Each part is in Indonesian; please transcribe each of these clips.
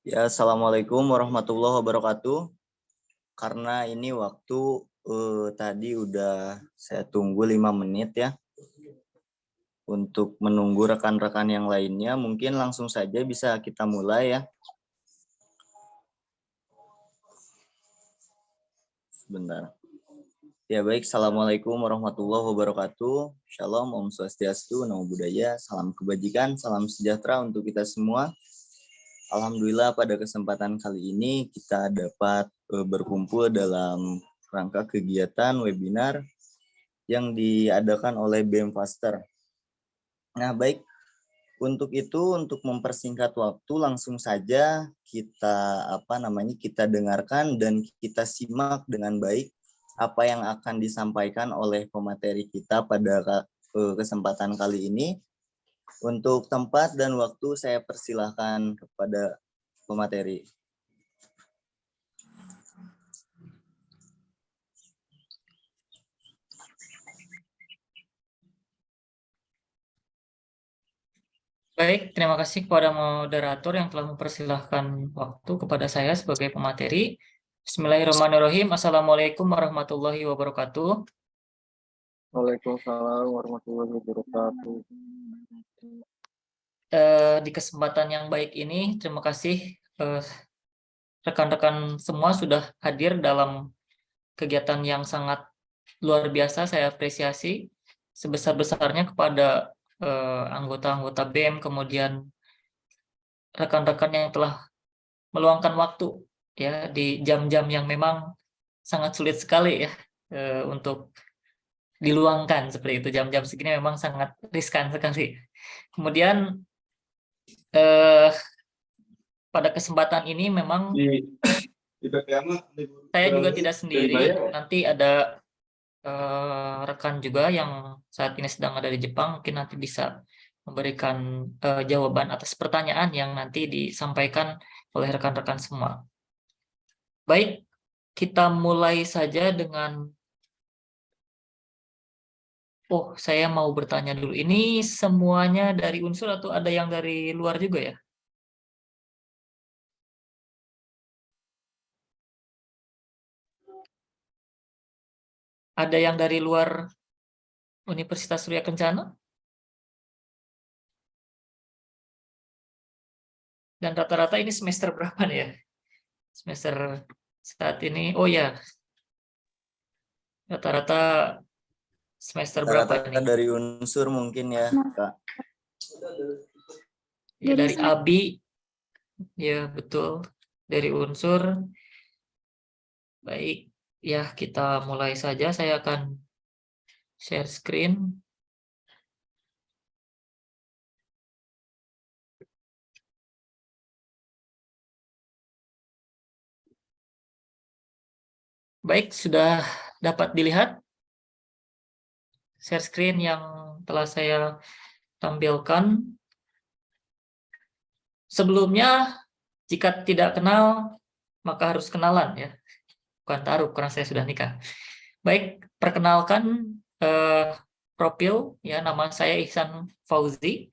Ya, Assalamualaikum warahmatullahi wabarakatuh. Karena ini waktu tadi udah saya tunggu 5 menit ya. Untuk menunggu rekan-rekan yang lainnya, mungkin langsung saja bisa kita mulai ya. Sebentar. Ya baik, Assalamualaikum warahmatullahi wabarakatuh. Shalom, Om Swastiastu, Namo Buddhaya, salam kebajikan, salam sejahtera untuk kita semua. Alhamdulillah pada kesempatan kali ini kita dapat berkumpul dalam rangka kegiatan webinar yang diadakan oleh BEM Faster. Nah baik, untuk itu untuk mempersingkat waktu langsung saja kita dengarkan dan kita simak dengan baik apa yang akan disampaikan oleh pemateri kita pada kesempatan kali ini. Untuk tempat dan waktu saya persilahkan kepada pemateri. Baik, terima kasih kepada moderator yang telah mempersilahkan waktu kepada saya sebagai pemateri. Bismillahirrahmanirrahim. Assalamualaikum warahmatullahi wabarakatuh. Waalaikumsalam warahmatullahi wabarakatuh. Di kesempatan yang baik ini, terima kasih rekan-rekan semua sudah hadir dalam kegiatan yang sangat luar biasa. Saya apresiasi sebesar-besarnya kepada anggota-anggota BEM, kemudian rekan-rekan yang telah meluangkan waktu ya di jam-jam yang memang sangat sulit sekali ya untuk diluangkan seperti itu. Jam-jam segini memang sangat riskan sekali. Kemudian pada kesempatan ini memang saya juga tidak sendiri. Nanti ada rekan juga yang saat ini sedang ada di Jepang, mungkin nanti bisa memberikan jawaban atas pertanyaan yang nanti disampaikan oleh rekan-rekan semua. Baik, kita mulai saja dengan saya mau bertanya dulu. Ini semuanya dari unsur atau ada yang dari luar juga ya? Ada yang dari luar Universitas Surya Kencana? Dan rata-rata ini semester berapa nih ya? Semester saat ini, oh ya, rata-rata semester berapa nih? Dari unsur mungkin ya, Kak. Ya, dari ABI, ya betul, dari unsur. Baik, ya kita mulai saja. Saya akan share screen. Baik, sudah dapat dilihat share screen yang telah saya tampilkan. Sebelumnya, jika tidak kenal, maka harus kenalan ya. Bukan taruh, karena saya sudah nikah. Baik, perkenalkan profil ya, nama saya Ihsan Fauzi.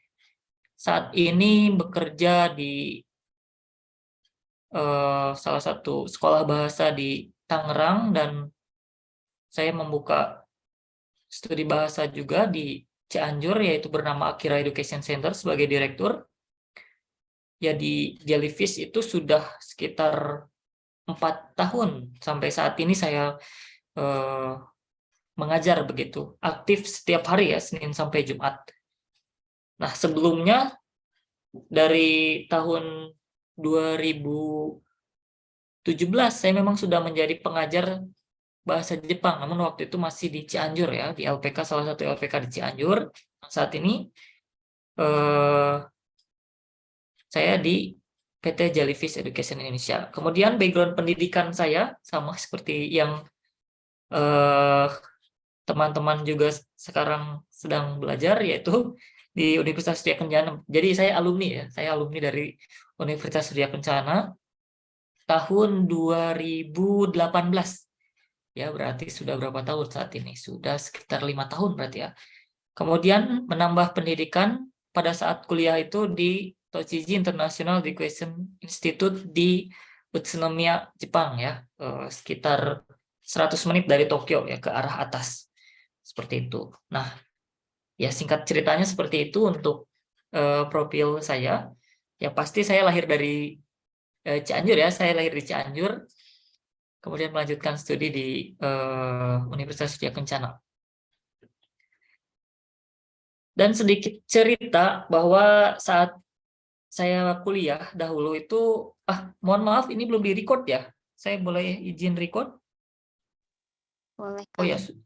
Saat ini bekerja di salah satu sekolah bahasa di Tangerang, dan saya membuka studi bahasa juga di Cianjur, yaitu bernama Akira Education Center sebagai direktur. Ya, di Jellyfish itu sudah sekitar 4 tahun. Sampai saat ini saya mengajar begitu, aktif setiap hari ya, Senin sampai Jumat. Nah, sebelumnya dari tahun 2017 saya memang sudah menjadi pengajar bahasa Jepang, namun waktu itu masih di Cianjur ya, di LPK, salah satu LPK di Cianjur. Saat ini saya di PT Jellyfish Education Indonesia. Kemudian background pendidikan saya sama seperti yang teman-teman juga sekarang sedang belajar, yaitu di Universitas Surya Kencana. Jadi saya alumni dari Universitas Surya Kencana tahun 2018. Ya, berarti sudah berapa tahun saat ini? Sudah sekitar 5 tahun berarti ya. Kemudian menambah pendidikan pada saat kuliah itu di Tochiji International Education Institute di Utsunomiya, Jepang ya. Sekitar 100 menit dari Tokyo ya ke arah atas. Seperti itu. Nah, ya singkat ceritanya seperti itu untuk profil saya. Ya pasti saya lahir dari Cianjur ya. Saya lahir di Cianjur. Kemudian melanjutkan studi di Universitas Widya Kencana. Dan sedikit cerita bahwa saat saya kuliah dahulu itu, mohon maaf ini belum di-record ya. Saya boleh izin record? Boleh, Oh ya, Kang.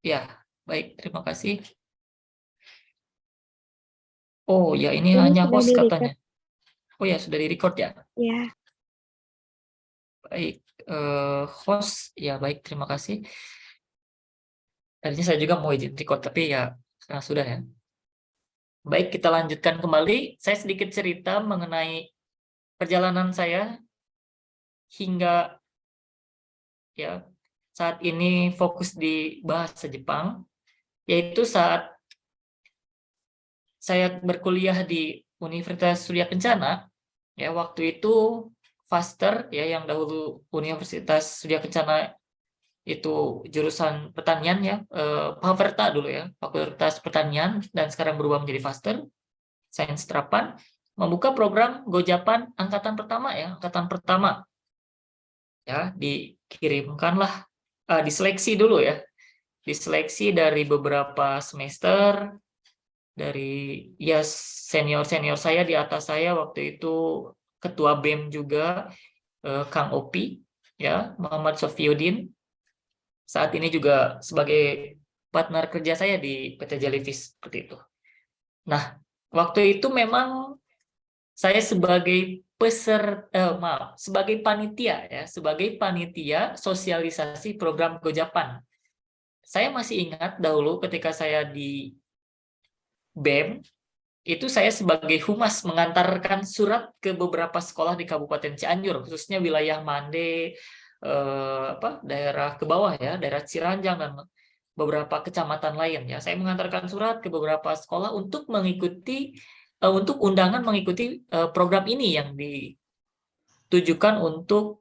ya, baik, terima kasih. Oh ya, ini Ini hanya sudah host di-record. katanya. Oh ya, sudah di-record ya. Ya, Baik, host, ya baik, terima kasih. Tadinya saya juga mau izin record, tapi ya sekarang sudah ya. Baik, kita lanjutkan kembali. Saya sedikit cerita mengenai perjalanan saya hingga ya saat ini fokus di bahasa Jepang, yaitu saat saya berkuliah di Universitas Surya Kencana, ya waktu itu Faster ya yang dahulu Universitas Surya Kencana itu jurusan pertanian ya, Faverta dulu ya, Fakultas Pertanian dan sekarang berubah menjadi Faster, Sains Terapan, membuka program Gojapan angkatan pertama ya, angkatan pertama. Ya, dikirimkanlah diseleksi dulu ya. Diseleksi dari beberapa semester dari ya senior-senior saya di atas saya waktu itu ketua BEM juga Kang Opi ya, Muhammad Sofiuddin. Saat ini juga sebagai partner kerja saya di PT Jellyfish seperti itu. Nah, waktu itu memang saya sebagai sebagai panitia ya, sebagai panitia sosialisasi program Gojapan. Saya masih ingat dahulu ketika saya di BEM, itu saya sebagai humas mengantarkan surat ke beberapa sekolah di Kabupaten Cianjur, khususnya wilayah Mande, daerah ke bawah ya, daerah Ciranjang dan beberapa kecamatan lain ya. Saya mengantarkan surat ke beberapa sekolah untuk mengikuti untuk undangan mengikuti program ini yang ditujukan untuk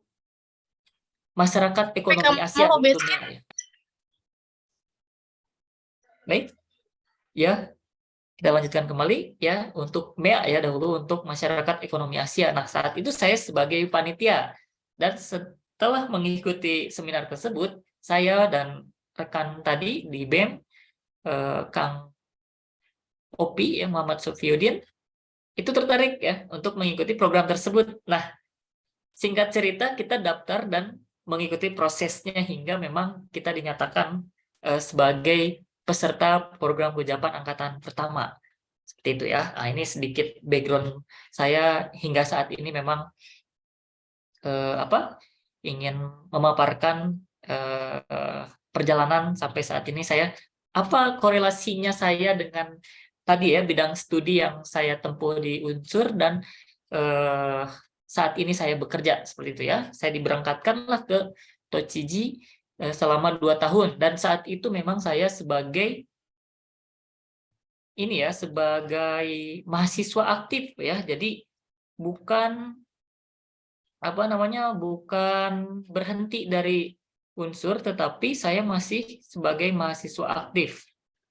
masyarakat ekonomi Asia tentunya ya. Baik, ya kita lanjutkan kembali ya untuk MEA ya dahulu untuk masyarakat ekonomi Asia. Nah saat itu saya sebagai panitia dan setelah mengikuti seminar tersebut saya dan rekan tadi di BEM Kang Opi yang Muhammad Sofiuddin itu tertarik ya untuk mengikuti program tersebut. Nah singkat cerita kita daftar dan mengikuti prosesnya hingga memang kita dinyatakan sebagai peserta program Gojapan angkatan pertama. Seperti itu ya. Nah, ini sedikit background saya hingga saat ini memang ingin memaparkan perjalanan sampai saat ini saya apa korelasinya saya dengan tadi ya bidang studi yang saya tempuh di Unsur dan saat ini saya bekerja seperti itu ya. Saya diberangkatkanlah ke Tochiji selama 2 tahun dan saat itu memang saya sebagai ini ya sebagai mahasiswa aktif ya. Jadi bukan bukan berhenti dari Unsur tetapi saya masih sebagai mahasiswa aktif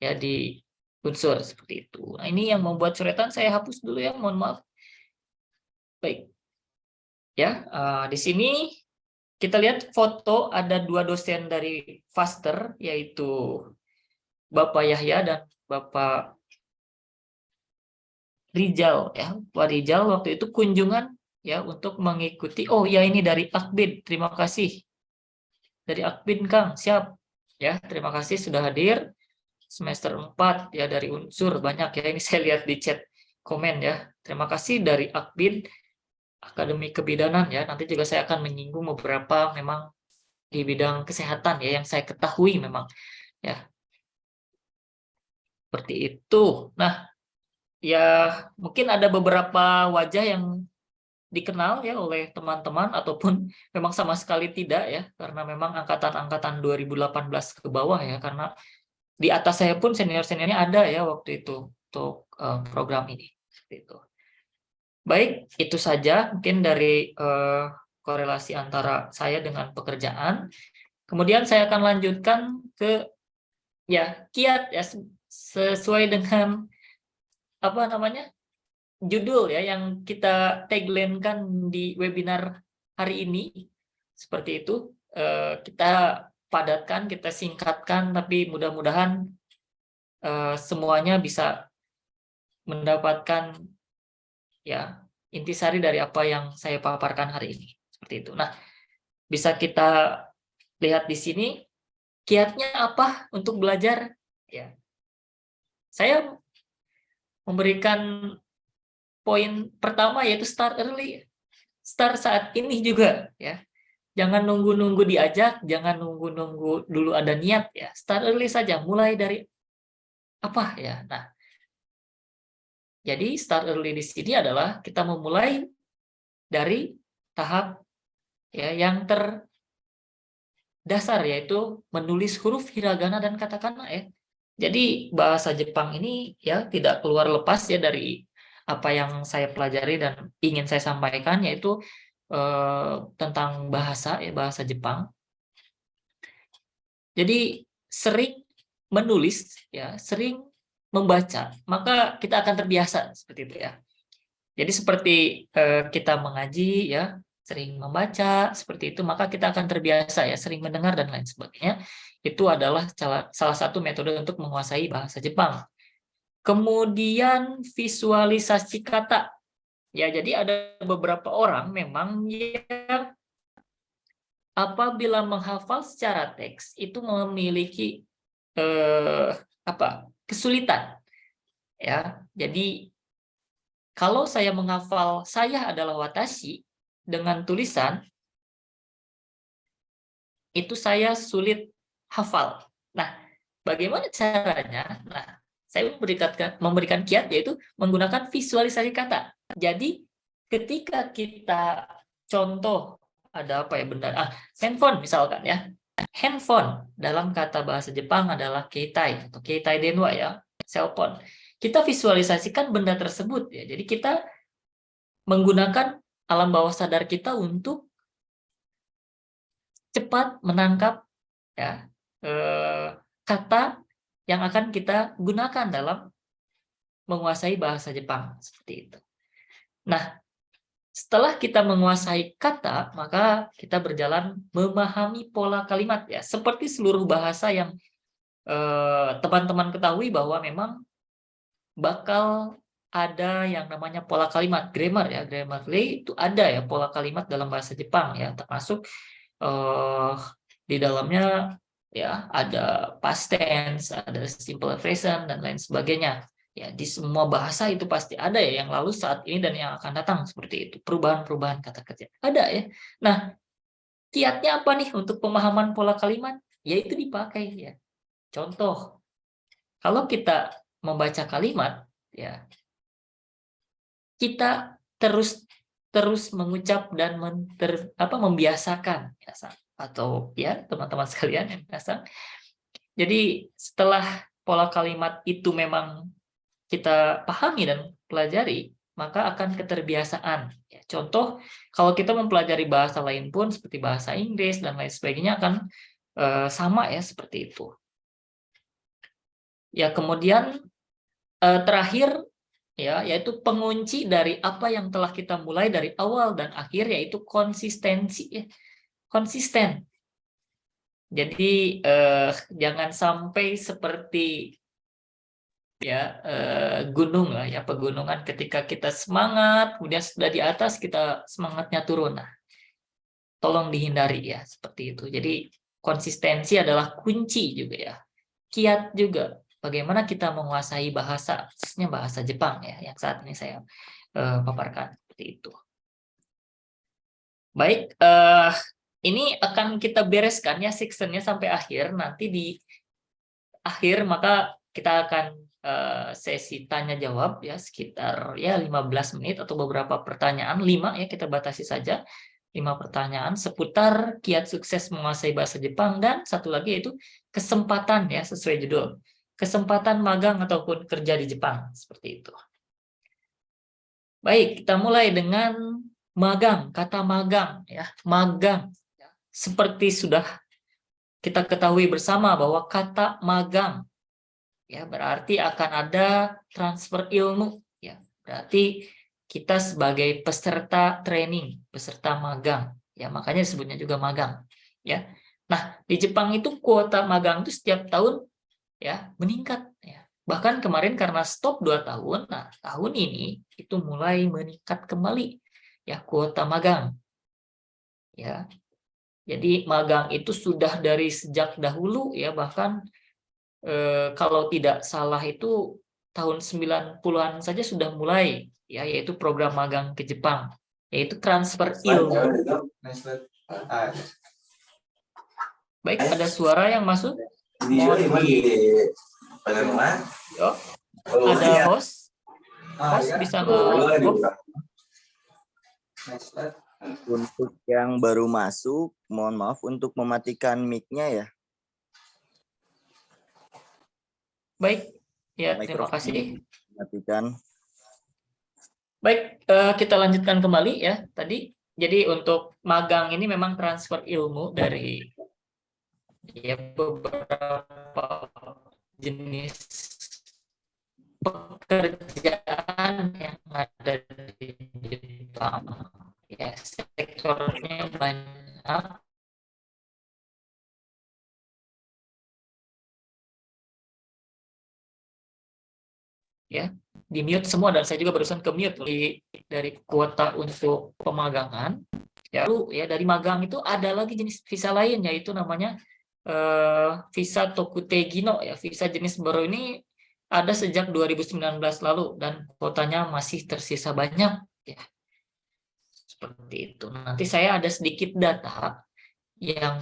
ya di Unsur seperti itu. Nah, ini yang membuat coretan saya hapus dulu ya, mohon maaf. Baik. Ya, di sini kita lihat foto ada 2 dosen dari Faster yaitu Bapak Yahya dan Bapak Rizal ya. Pak Rizal waktu itu kunjungan ya untuk mengikuti. Oh ya ini dari Akbid. Terima kasih. Dari Akbid Kang, siap. Ya, terima kasih sudah hadir. Semester 4 ya dari Unsur banyak ya. Ini saya lihat di chat komen ya. Terima kasih dari Akbid Akademi Kebidanan ya. Nanti juga saya akan menyinggung beberapa memang di bidang kesehatan ya yang saya ketahui memang ya. Seperti itu. Nah, ya mungkin ada beberapa wajah yang dikenal ya oleh teman-teman ataupun memang sama sekali tidak ya, karena memang angkatan 2018 ke bawah ya, karena di atas saya pun senior-seniornya ada ya waktu itu untuk program ini. Seperti itu. Baik, itu saja mungkin dari korelasi antara saya dengan pekerjaan. Kemudian saya akan lanjutkan ke ya kiat ya, sesuai dengan apa namanya judul ya yang kita tagline-kan di webinar hari ini. Seperti itu, kita padatkan, kita singkatkan, tapi mudah-mudahan semuanya bisa mendapatkan ya intisari dari apa yang saya paparkan hari ini. Seperti itu. Nah, bisa kita lihat di sini kiatnya apa untuk belajar ya. Saya memberikan poin pertama yaitu start early. Start saat ini juga ya. Jangan nunggu-nunggu diajak, jangan nunggu-nunggu dulu ada niat ya. Start early saja, mulai dari apa ya. Nah, jadi start early di sini adalah kita memulai dari tahap ya yang terdasar yaitu menulis huruf hiragana dan katakana ya. Jadi bahasa Jepang ini ya tidak keluar lepas ya dari apa yang saya pelajari dan ingin saya sampaikan, yaitu tentang bahasa ya, bahasa Jepang. Jadi sering menulis ya, sering membaca, maka kita akan terbiasa seperti itu ya. Jadi seperti kita mengaji ya, sering membaca seperti itu, maka kita akan terbiasa ya, sering mendengar dan lain sebagainya. Itu adalah salah satu metode untuk menguasai bahasa Jepang. Kemudian visualisasi kata. Ya, jadi ada beberapa orang memang yang apabila menghafal secara teks itu memiliki kesulitan. Ya, jadi kalau saya menghafal saya adalah watashi dengan tulisan itu saya sulit hafal. Nah, bagaimana caranya? Nah, saya memberikan kiat yaitu menggunakan visualisasi kata. Jadi ketika kita contoh ada apa ya benda handphone misalkan ya. Handphone dalam kata bahasa Jepang adalah keitai atau keitai denwa ya, cellphone. Kita visualisasikan benda tersebut ya. Jadi kita menggunakan alam bawah sadar kita untuk cepat menangkap ya kata yang akan kita gunakan dalam menguasai bahasa Jepang seperti itu. Nah, setelah kita menguasai kata, maka kita berjalan memahami pola kalimat ya. Seperti seluruh bahasa yang teman-teman ketahui bahwa memang bakal ada yang namanya pola kalimat, grammar ya. Grammarly itu ada ya pola kalimat dalam bahasa Jepang ya, termasuk di dalamnya ya ada past tense, ada simple present dan lain sebagainya. Ya, di semua bahasa itu pasti ada ya yang lalu, saat ini dan yang akan datang seperti itu. Perubahan-perubahan kata kerja. Ada ya. Nah, kiatnya apa nih untuk pemahaman pola kalimat? Yaitu dipakai ya. Contoh, kalau kita membaca kalimat ya, kita terus mengucap dan membiasakan ya, atau ya teman-teman sekalian yang biasa. Jadi setelah pola kalimat itu memang kita pahami dan pelajari, maka akan keterbiasaan. Ya, contoh, kalau kita mempelajari bahasa lain pun seperti bahasa Inggris dan lain sebagainya akan sama ya seperti itu. Ya, kemudian terakhir ya, yaitu pengunci dari apa yang telah kita mulai dari awal dan akhir, yaitu konsistensi ya. Konsisten. Jadi jangan sampai seperti ya gunung lah ya, pegunungan ketika kita semangat kemudian sudah di atas kita semangatnya turun. Nah, tolong dihindari ya seperti itu. Jadi konsistensi adalah kunci juga ya, kiat juga bagaimana kita menguasai bahasa, khususnya bahasa Jepang ya yang saat ini saya paparkan seperti itu. Baik, ini akan kita bereskan ya sectionnya sampai akhir. Nanti di akhir maka kita akan sesi tanya jawab ya sekitar ya 15 menit atau beberapa pertanyaan, 5 ya kita batasi saja 5 pertanyaan seputar kiat sukses menguasai bahasa Jepang, dan satu lagi yaitu kesempatan ya sesuai judul, kesempatan magang ataupun kerja di Jepang, seperti itu. Baik, kita mulai dengan magang, kata magang ya. Magang seperti sudah kita ketahui bersama bahwa kata magang ya berarti akan ada transfer ilmu ya. Berarti kita sebagai peserta training, peserta magang ya, makanya disebutnya juga magang ya. Nah, di Jepang itu kuota magang itu setiap tahun ya meningkat ya. Bahkan kemarin karena stop 2 tahun, nah tahun ini itu mulai meningkat kembali ya kuota magang ya. Jadi magang itu sudah dari sejak dahulu ya, bahkan kalau tidak salah itu tahun 90-an saja sudah mulai ya, yaitu program magang ke Jepang, yaitu transfer ilmu. Baik, ada suara yang masuk. Yo, ada host bisa nge-off. Untuk yang baru masuk, mohon maaf untuk mematikan mic-nya ya. Baik, ya terima Mikrofon kasih. matikan. Baik, kita lanjutkan kembali ya tadi. Jadi untuk magang ini memang transfer ilmu dari ya beberapa jenis pekerjaan yang ada di Jepang. Ya, sektornya banyak. Ya, di mute semua, dan saya juga barusan ke mute dari kuota untuk pemagangan. Ya, lalu ya dari magang itu ada lagi jenis visa lain, yaitu namanya visa Tokutegino ya. Visa jenis baru ini ada sejak 2019 lalu dan kuotanya masih tersisa banyak ya. Seperti itu. Nanti saya ada sedikit data yang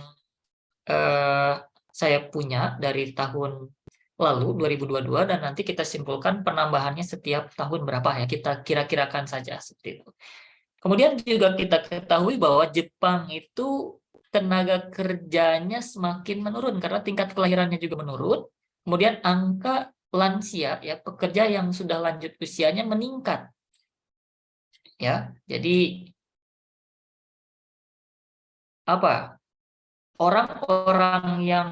saya punya dari tahun lalu 2022, dan nanti kita simpulkan penambahannya setiap tahun berapa ya, kita kira-kirakan saja seperti itu. Kemudian juga kita ketahui bahwa Jepang itu tenaga kerjanya semakin menurun karena tingkat kelahirannya juga menurun. Kemudian angka lansia ya, pekerja yang sudah lanjut usianya meningkat. Ya, jadi apa? Orang-orang yang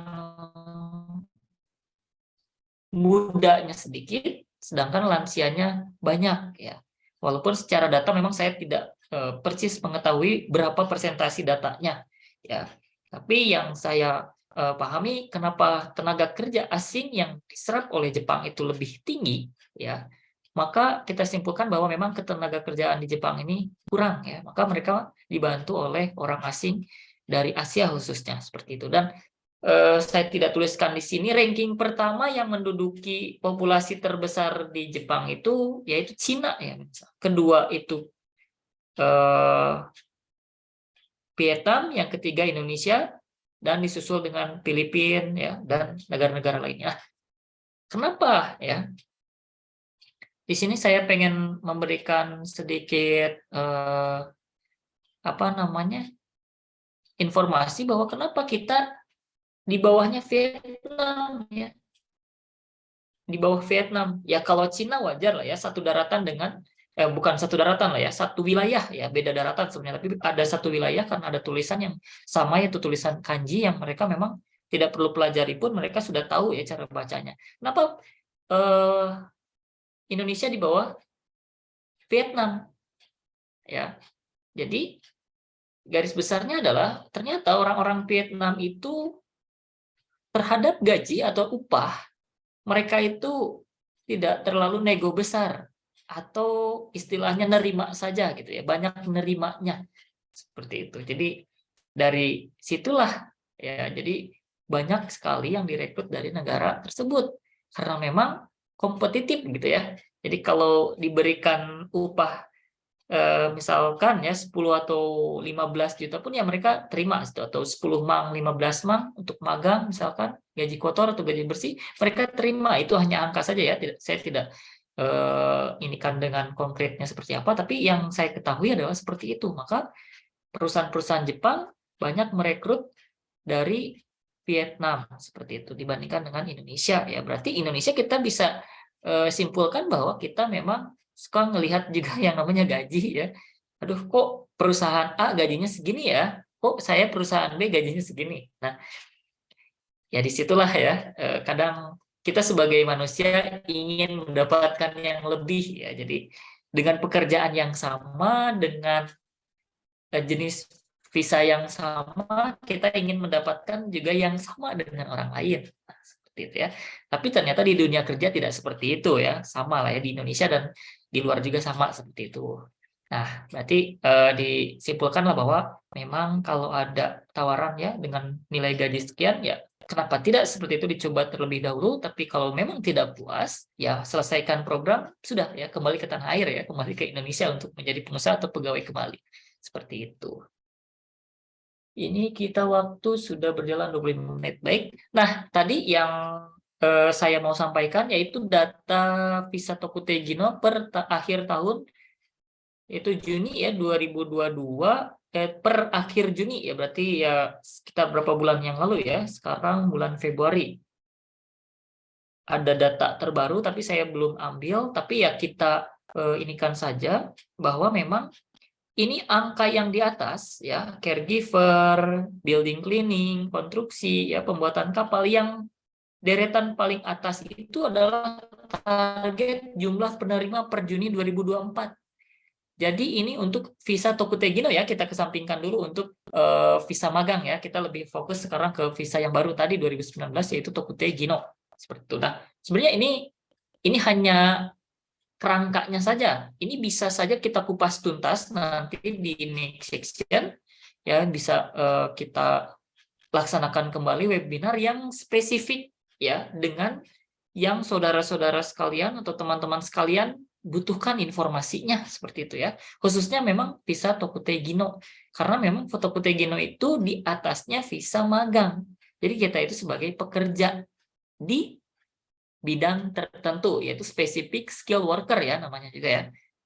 mudanya sedikit, sedangkan lansianya banyak ya. Walaupun secara data memang saya tidak persis mengetahui berapa persentasi datanya ya. Tapi yang saya pahami kenapa tenaga kerja asing yang diserap oleh Jepang itu lebih tinggi ya. Maka kita simpulkan bahwa memang ketenaga kerjaan di Jepang ini kurang ya. Maka mereka dibantu oleh orang asing dari Asia khususnya seperti itu. Dan saya tidak tuliskan di sini, ranking pertama yang menduduki populasi terbesar di Jepang itu yaitu Cina ya. Kedua itu Vietnam, yang ketiga Indonesia, dan disusul dengan Filipina ya dan negara-negara lainnya. Kenapa ya? Di sini saya pengen memberikan sedikit informasi bahwa kenapa kita di bawahnya Vietnam ya. Di bawah Vietnam. Ya kalau Cina wajar lah ya, satu daratan dengan bukan satu daratan lah ya, satu wilayah ya, beda daratan sebenarnya, tapi ada satu wilayah kan ada tulisan yang sama, yaitu tulisan kanji yang mereka memang tidak perlu pelajari pun mereka sudah tahu ya cara bacanya. Kenapa Indonesia di bawah Vietnam? Ya. Jadi garis besarnya adalah ternyata orang-orang Vietnam itu terhadap gaji atau upah mereka itu tidak terlalu nego besar, atau istilahnya nerima saja gitu ya, banyak nerimanya seperti itu. Jadi dari situlah ya, jadi banyak sekali yang direkrut dari negara tersebut karena memang kompetitif gitu ya. Jadi kalau diberikan upah misalkan ya 10 atau 15 juta pun ya mereka terima gitu, atau 10 mang, 15 mang untuk magang misalkan, gaji kotor atau gaji bersih, mereka terima. Itu hanya angka saja ya, saya tidak ini kan dengan konkretnya seperti apa, tapi yang saya ketahui adalah seperti itu. Maka perusahaan-perusahaan Jepang banyak merekrut dari Vietnam seperti itu dibandingkan dengan Indonesia ya. Berarti Indonesia kita bisa simpulkan bahwa kita memang suka ngelihat juga yang namanya gaji ya. Aduh, kok perusahaan A gajinya segini ya? Kok saya perusahaan B gajinya segini? Nah, ya disitulah ya. Kadang kita sebagai manusia ingin mendapatkan yang lebih ya. Jadi dengan pekerjaan yang sama, dengan jenis visa yang sama, kita ingin mendapatkan juga yang sama dengan orang lain. Nah, seperti itu ya. Tapi ternyata di dunia kerja tidak seperti itu ya. Sama lah ya di Indonesia dan di luar juga sama seperti itu. Nah, berarti disimpulkanlah bahwa memang kalau ada tawaran ya dengan nilai gaji sekian ya, kenapa tidak seperti itu dicoba terlebih dahulu, tapi kalau memang tidak puas, ya selesaikan program, sudah ya kembali ke tanah air ya, kembali ke Indonesia untuk menjadi pengusaha atau pegawai kembali. Seperti itu. Ini kita waktu sudah berjalan 25 menit. Baik. Nah, tadi yang saya mau sampaikan yaitu data visa Tokute Gino per akhir tahun itu Juni ya 2022 per akhir Juni ya, berarti ya sekitar berapa bulan yang lalu ya. Sekarang bulan Februari. Ada data terbaru tapi saya belum ambil, tapi ya kita inikan saja bahwa memang ini angka yang di atas ya, caregiver, building cleaning, konstruksi ya, pembuatan kapal, yang deretan paling atas itu adalah target jumlah penerima per Juni 2024. Jadi ini untuk visa Tokute Gino ya, kita kesampingkan dulu untuk visa magang ya. Kita lebih fokus sekarang ke visa yang baru tadi 2019 yaitu Tokute Gino. Seperti itu. Nah, sebenarnya ini hanya kerangkanya saja. Ini bisa saja kita kupas tuntas nanti di next section ya, bisa kita laksanakan kembali webinar yang spesifik ya dengan yang saudara-saudara sekalian atau teman-teman sekalian butuhkan informasinya seperti itu ya. Khususnya memang visa Tokute Gino, karena memang Tokute Gino itu di atasnya visa magang. Jadi kita itu sebagai pekerja di bidang tertentu, yaitu specific skill worker ya namanya juga ya,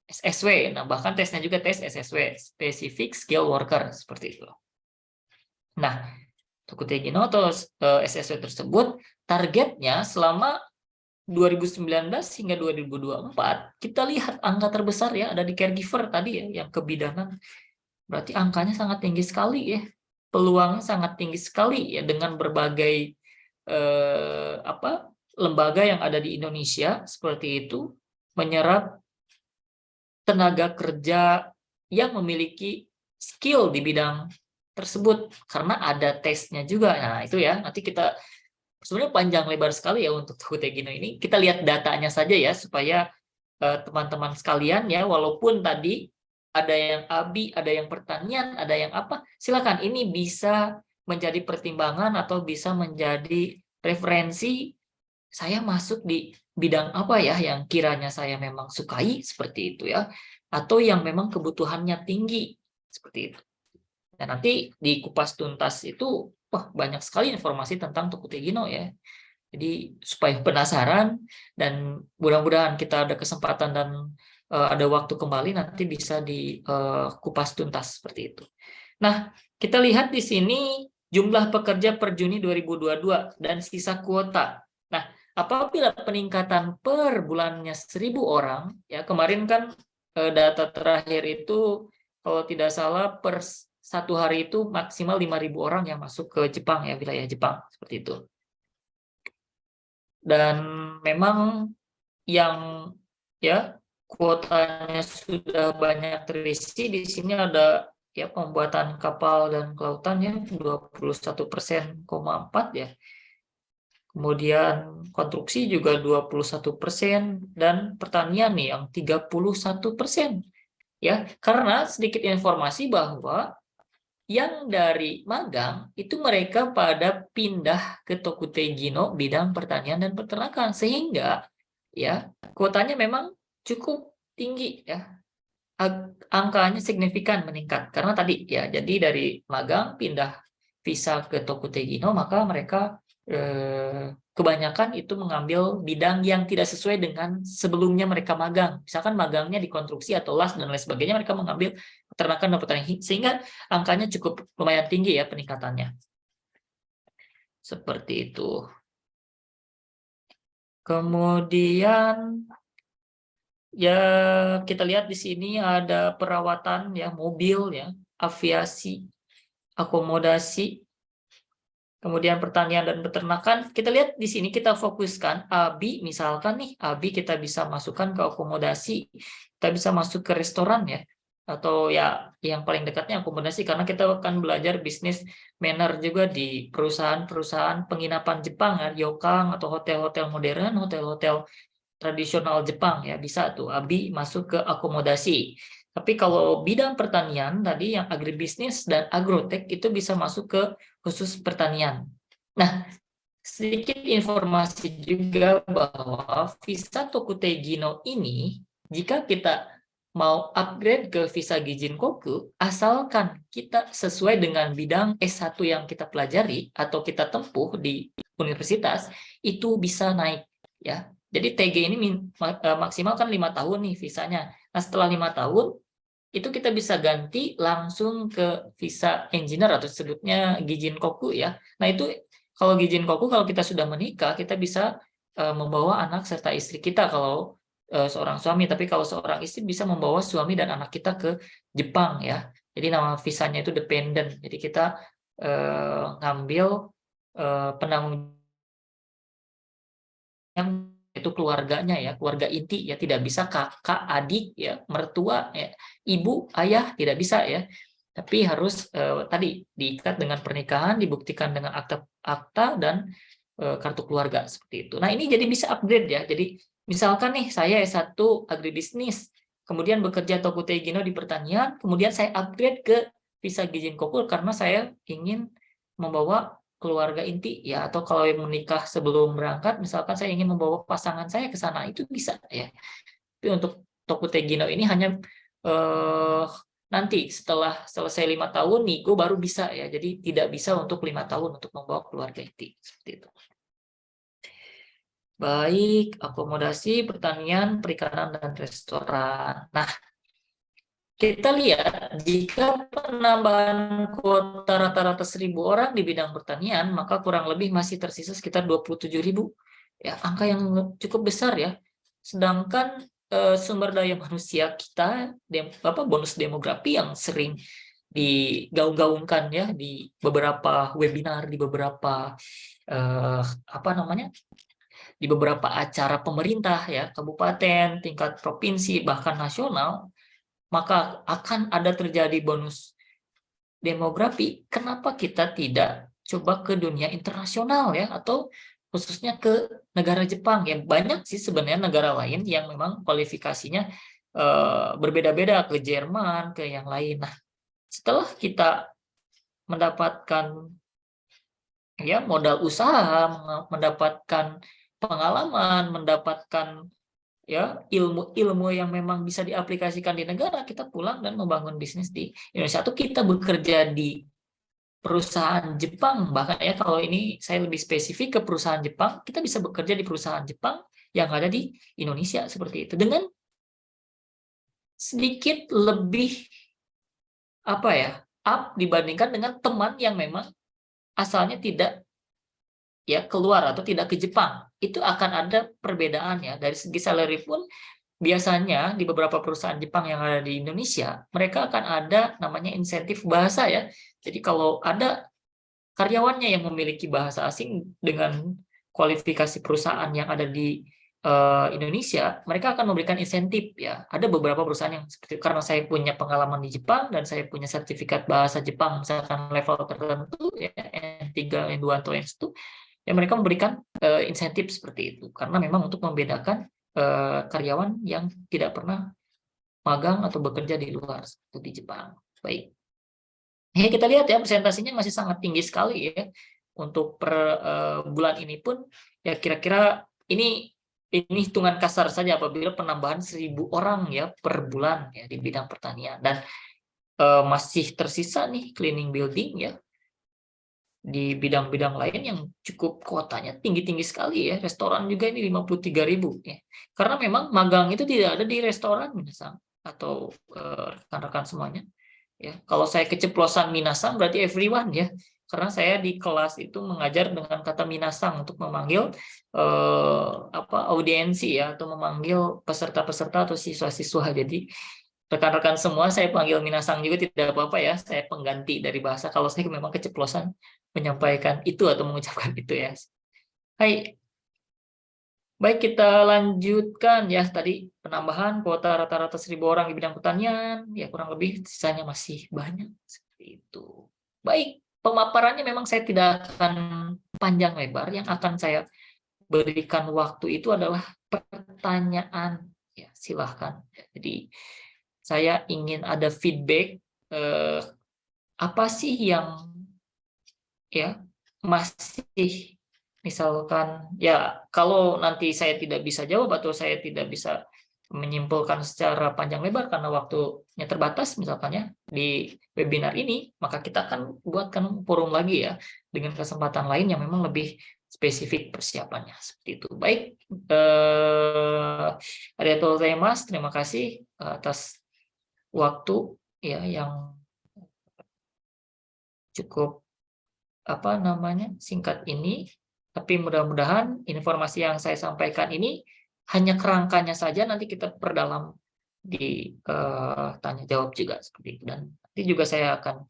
SSW. Nah, bahkan tesnya juga tes SSW, specific skill worker, seperti itu. Nah, Tokute Gino atau SSW tersebut targetnya selama 2019 hingga 2024, kita lihat angka terbesar ya ada di caregiver tadi ya, yang kebidanan. Berarti angkanya sangat tinggi sekali ya, peluangnya sangat tinggi sekali ya, dengan berbagai lembaga yang ada di Indonesia seperti itu menyerap tenaga kerja yang memiliki skill di bidang tersebut karena ada tesnya juga. Nah, itu ya, nanti kita sebenarnya panjang lebar sekali ya untuk Tokute Gino ini. Kita lihat datanya saja ya supaya teman-teman sekalian ya, walaupun tadi ada yang ABI, ada yang pertanian, ada yang apa, silakan ini bisa menjadi pertimbangan atau bisa menjadi referensi. Saya masuk di bidang apa ya yang kiranya saya memang sukai seperti itu ya, atau yang memang kebutuhannya tinggi seperti itu. Dan nanti di kupas tuntas itu wah banyak sekali informasi tentang Tokute Gino ya. Jadi supaya penasaran dan mudah-mudahan kita ada kesempatan dan ada waktu kembali nanti bisa di kupas tuntas seperti itu. Nah, kita lihat di sini jumlah pekerja per Juni 2022 dan sisa kuota. Nah, apabila peningkatan per bulannya 1.000 orang, ya kemarin kan data terakhir itu kalau tidak salah per satu hari itu maksimal 5.000 orang yang masuk ke Jepang ya, wilayah Jepang seperti itu. Dan memang yang ya kuotanya sudah banyak terisi, di sini ada ya pembuatan kapal dan kelautan ya 21,4% ya. Kemudian konstruksi juga 21% dan pertanian nih yang 31%. Ya, karena sedikit informasi bahwa yang dari magang itu mereka pada pindah ke Tokute Gino bidang pertanian dan peternakan, sehingga ya kuotanya memang cukup tinggi ya. angkanya signifikan meningkat karena tadi ya, jadi dari magang pindah visa ke Tokutegino, maka mereka kebanyakan itu mengambil bidang yang tidak sesuai dengan sebelumnya mereka magang. Misalkan magangnya di konstruksi atau las dan lain sebagainya, mereka mengambil peternakan dan pertanian, sehingga angkanya cukup lumayan tinggi ya peningkatannya. Seperti itu. Kemudian ya kita lihat di sini ada perawatan ya, mobil ya, aviasi, akomodasi, kemudian pertanian dan peternakan. Kita lihat di sini, kita fokuskan ABI, misalkan nih ABI kita bisa masukkan ke akomodasi, kita bisa masuk ke restoran ya, atau ya yang paling dekatnya akomodasi, karena kita akan belajar bisnis manner juga di perusahaan-perusahaan penginapan Jepang ya, ryokan atau hotel-hotel modern, hotel-hotel tradisional Jepang ya, bisa tuh ABI masuk ke akomodasi. Tapi kalau bidang pertanian tadi yang agribisnis dan agrotek itu bisa masuk ke khusus pertanian. Nah, sedikit informasi juga bahwa visa Tokutegino ini, jika kita mau upgrade ke visa Gijinkoku, asalkan kita sesuai dengan bidang S1 yang kita pelajari atau kita tempuh di universitas, itu bisa naik ya. Jadi TG ini maksimal kan 5 tahun nih visanya. Nah, setelah 5 tahun itu kita bisa ganti langsung ke visa engineer atau sebutnya Gijinkoku ya. Nah, itu kalau Gijinkoku, kalau kita sudah menikah, kita bisa membawa anak serta istri kita kalau seorang suami. Tapi kalau seorang istri bisa membawa suami dan anak kita ke Jepang ya. Jadi nama visanya itu dependent. Jadi kita ngambil penanggung yang itu keluarganya ya, keluarga inti ya, tidak bisa kakak, adik ya, mertua ya, ibu, ayah, tidak bisa ya. Tapi harus tadi diikat dengan pernikahan, dibuktikan dengan akta dan kartu keluarga seperti itu. Nah, ini jadi bisa upgrade ya. Jadi misalkan nih saya S1 agribisnis, kemudian bekerja Tokutegino di pertanian, kemudian saya upgrade ke visa Gijinkoku karena saya ingin membawa keluarga inti ya, atau kalau yang menikah sebelum berangkat, misalkan saya ingin membawa pasangan saya ke sana, itu bisa ya. Tapi untuk Tokutegino ini hanya nanti setelah selesai 5 tahun nego baru bisa ya. Jadi tidak bisa untuk 5 tahun untuk membawa keluarga inti seperti itu. Baik, akomodasi, pertanian, perikanan, dan restoran. Nah, kita lihat jika penambahan kuota rata-rata 1.000 orang di bidang pertanian, maka kurang lebih masih tersisa sekitar 27.000. Ya, angka yang cukup besar ya. Sedangkan sumber daya manusia kita, bonus demografi yang sering digaung-gaungkan ya di beberapa webinar, di beberapa di beberapa acara pemerintah ya, kabupaten, tingkat provinsi, bahkan nasional, maka akan ada terjadi bonus demografi. Kenapa kita tidak coba ke dunia internasional ya, atau khususnya ke negara Jepang? Ya banyak sih sebenarnya negara lain yang memang kualifikasinya berbeda-beda, ke Jerman, ke yang lain. Nah, setelah kita mendapatkan ya modal usaha, mendapatkan pengalaman, mendapatkan ya ilmu-ilmu yang memang bisa diaplikasikan di negara, kita pulang dan membangun bisnis di Indonesia, atau kita bekerja di perusahaan Jepang. Bahkan ya kalau ini saya lebih spesifik ke perusahaan Jepang, kita bisa bekerja di perusahaan Jepang yang ada di Indonesia seperti itu, dengan sedikit lebih up dibandingkan dengan teman yang memang asalnya tidak ya keluar atau tidak ke Jepang. Itu akan ada perbedaan ya. Dari segi salary pun biasanya di beberapa perusahaan Jepang yang ada di Indonesia, mereka akan ada namanya insentif bahasa ya. Jadi kalau ada karyawannya yang memiliki bahasa asing dengan kualifikasi perusahaan yang ada di Indonesia, mereka akan memberikan insentif ya. Ada beberapa perusahaan yang seperti, karena saya punya pengalaman di Jepang dan saya punya sertifikat bahasa Jepang misalkan level tertentu ya, N3, N2 atau N1, ya mereka memberikan insentif seperti itu karena memang untuk membedakan karyawan yang tidak pernah magang atau bekerja di luar seperti di Jepang. Baik. Ya, kita lihat ya presentasinya masih sangat tinggi sekali ya. Untuk per bulan ini pun ya kira-kira ini ini hitungan kasar saja apabila penambahan 1.000 orang ya per bulan ya di bidang pertanian, dan masih tersisa nih cleaning building ya di bidang-bidang lain yang cukup kuotanya tinggi-tinggi sekali ya. Restoran juga ini 53.000 ya. Karena memang magang itu tidak ada di restoran Minasang atau rekan-rekan semuanya ya. Kalau saya keceplosan Minasang berarti everyone ya. Karena saya di kelas itu mengajar dengan kata Minasang untuk memanggil audiensi ya, atau memanggil peserta-peserta atau siswa-siswa. Jadi rekan-rekan semua saya panggil Minasang juga tidak apa-apa ya. Saya pengganti dari bahasa kalau saya memang keceplosan menyampaikan itu atau mengucapkan itu ya. Hai, baik kita lanjutkan ya. Tadi penambahan kuota rata-rata 1.000 orang di bidang pertanian, ya kurang lebih sisanya masih banyak seperti itu. Baik, pemaparannya memang saya tidak akan panjang lebar. Yang akan saya berikan waktu itu adalah pertanyaan. Ya, silahkan. Jadi saya ingin ada feedback. Apa sih yang ya masih, misalkan ya kalau nanti saya tidak bisa jawab atau saya tidak bisa menyimpulkan secara panjang lebar karena waktunya terbatas misalkan ya di webinar ini, maka kita akan buatkan forum lagi ya dengan kesempatan lain yang memang lebih spesifik persiapannya seperti itu. Baik, arigatou gozaimasu, terima kasih atas waktu ya yang cukup singkat ini, tapi mudah-mudahan informasi yang saya sampaikan ini hanya kerangkanya saja, nanti kita perdalam di tanya jawab juga seperti itu. Dan nanti juga saya akan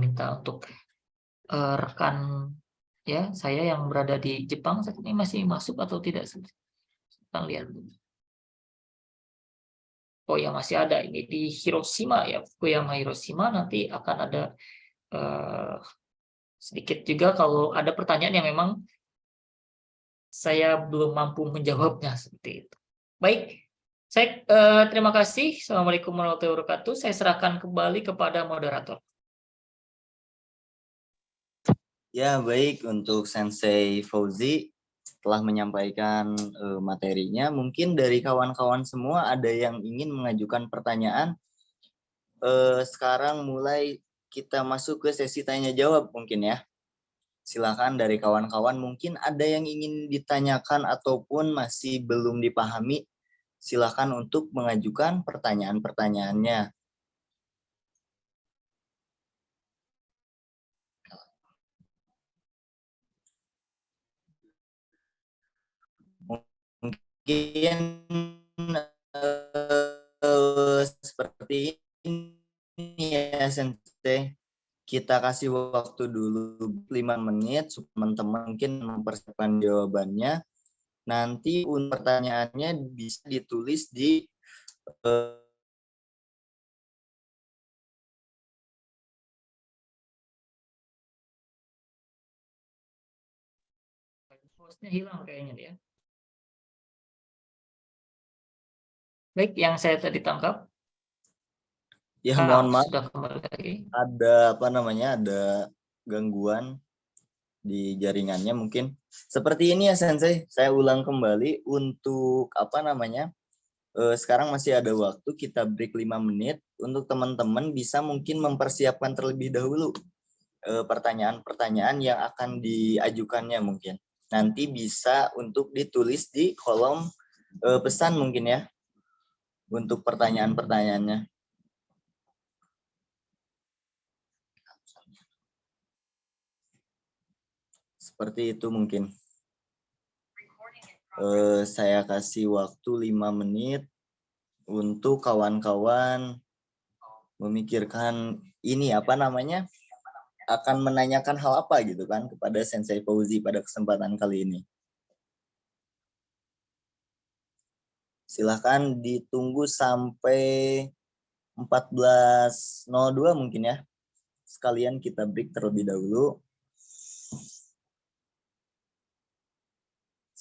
minta untuk rekan ya saya yang berada di Jepang saat ini masih masuk atau tidak, kita lihat dulu. Oh ya, masih ada ini di Hiroshima ya, Fukuyama Hiroshima. Nanti akan ada sedikit juga kalau ada pertanyaan yang memang saya belum mampu menjawabnya seperti itu. Baik, saya terima kasih. Assalamualaikum warahmatullahi wabarakatuh. Saya serahkan kembali kepada moderator. Ya, baik, untuk Sensei Fauzi telah menyampaikan materinya. Mungkin dari kawan-kawan semua ada yang ingin mengajukan pertanyaan. Sekarang mulai kita masuk ke sesi tanya jawab mungkin ya. Silakan dari kawan-kawan, mungkin ada yang ingin ditanyakan ataupun masih belum dipahami. Silakan untuk mengajukan pertanyaan-pertanyaannya. Mungkin seperti ini ya Sensei. Kita kasih waktu dulu 5 menit supaya teman-teman mungkin mempersiapkan jawabannya. Nanti untuk pertanyaannya bisa ditulis di Hostnya hilang kayaknya dia. Baik, yang saya tadi tangkap. ya mohon maaf, Sudah kembali lagi. ada ada gangguan di jaringannya mungkin. Seperti ini ya Sensei, saya ulang kembali untuk sekarang masih ada waktu, kita break 5 menit untuk teman-teman bisa mungkin mempersiapkan terlebih dahulu pertanyaan-pertanyaan yang akan diajukannya mungkin. Nanti bisa untuk ditulis di kolom pesan mungkin ya untuk pertanyaan-pertanyaannya. Seperti itu mungkin. Saya kasih waktu 5 menit untuk kawan-kawan memikirkan ini akan menanyakan hal apa gitu kan kepada Sensei Fauzi pada kesempatan kali ini. Silahkan ditunggu sampai 14.02 mungkin ya. Sekalian kita break terlebih dahulu.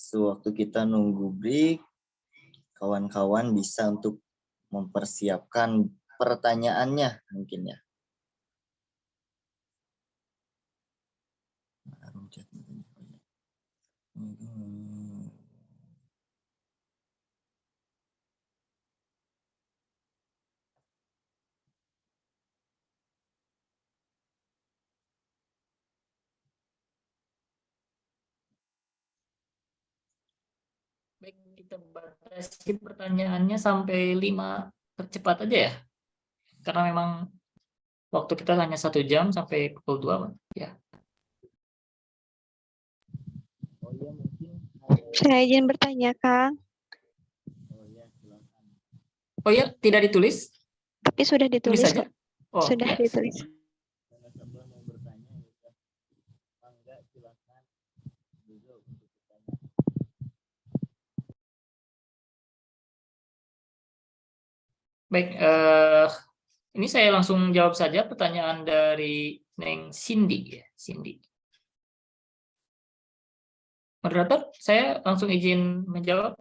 Sewaktu kita nunggu break, kawan-kawan bisa untuk mempersiapkan pertanyaannya mungkin ya. Baik, kita batasi pertanyaannya sampai 5 tercepat aja ya. Karena memang waktu kita hanya 1 jam sampai pukul 2. Ya. Oh iya, mungkin Saya izin bertanya, Kang. oh iya, silakan. Oh ya, tidak ditulis? Tapi sudah Tulis ditulis saja. kok. Oh, Sudah ya. ditulis. Kalau nasabah mau bertanya, ya enggak, silakan juga untuk bertanya. Baik, ini saya langsung jawab saja pertanyaan dari Neng Cindy ya, Cindy. Moderator, saya langsung izin menjawab.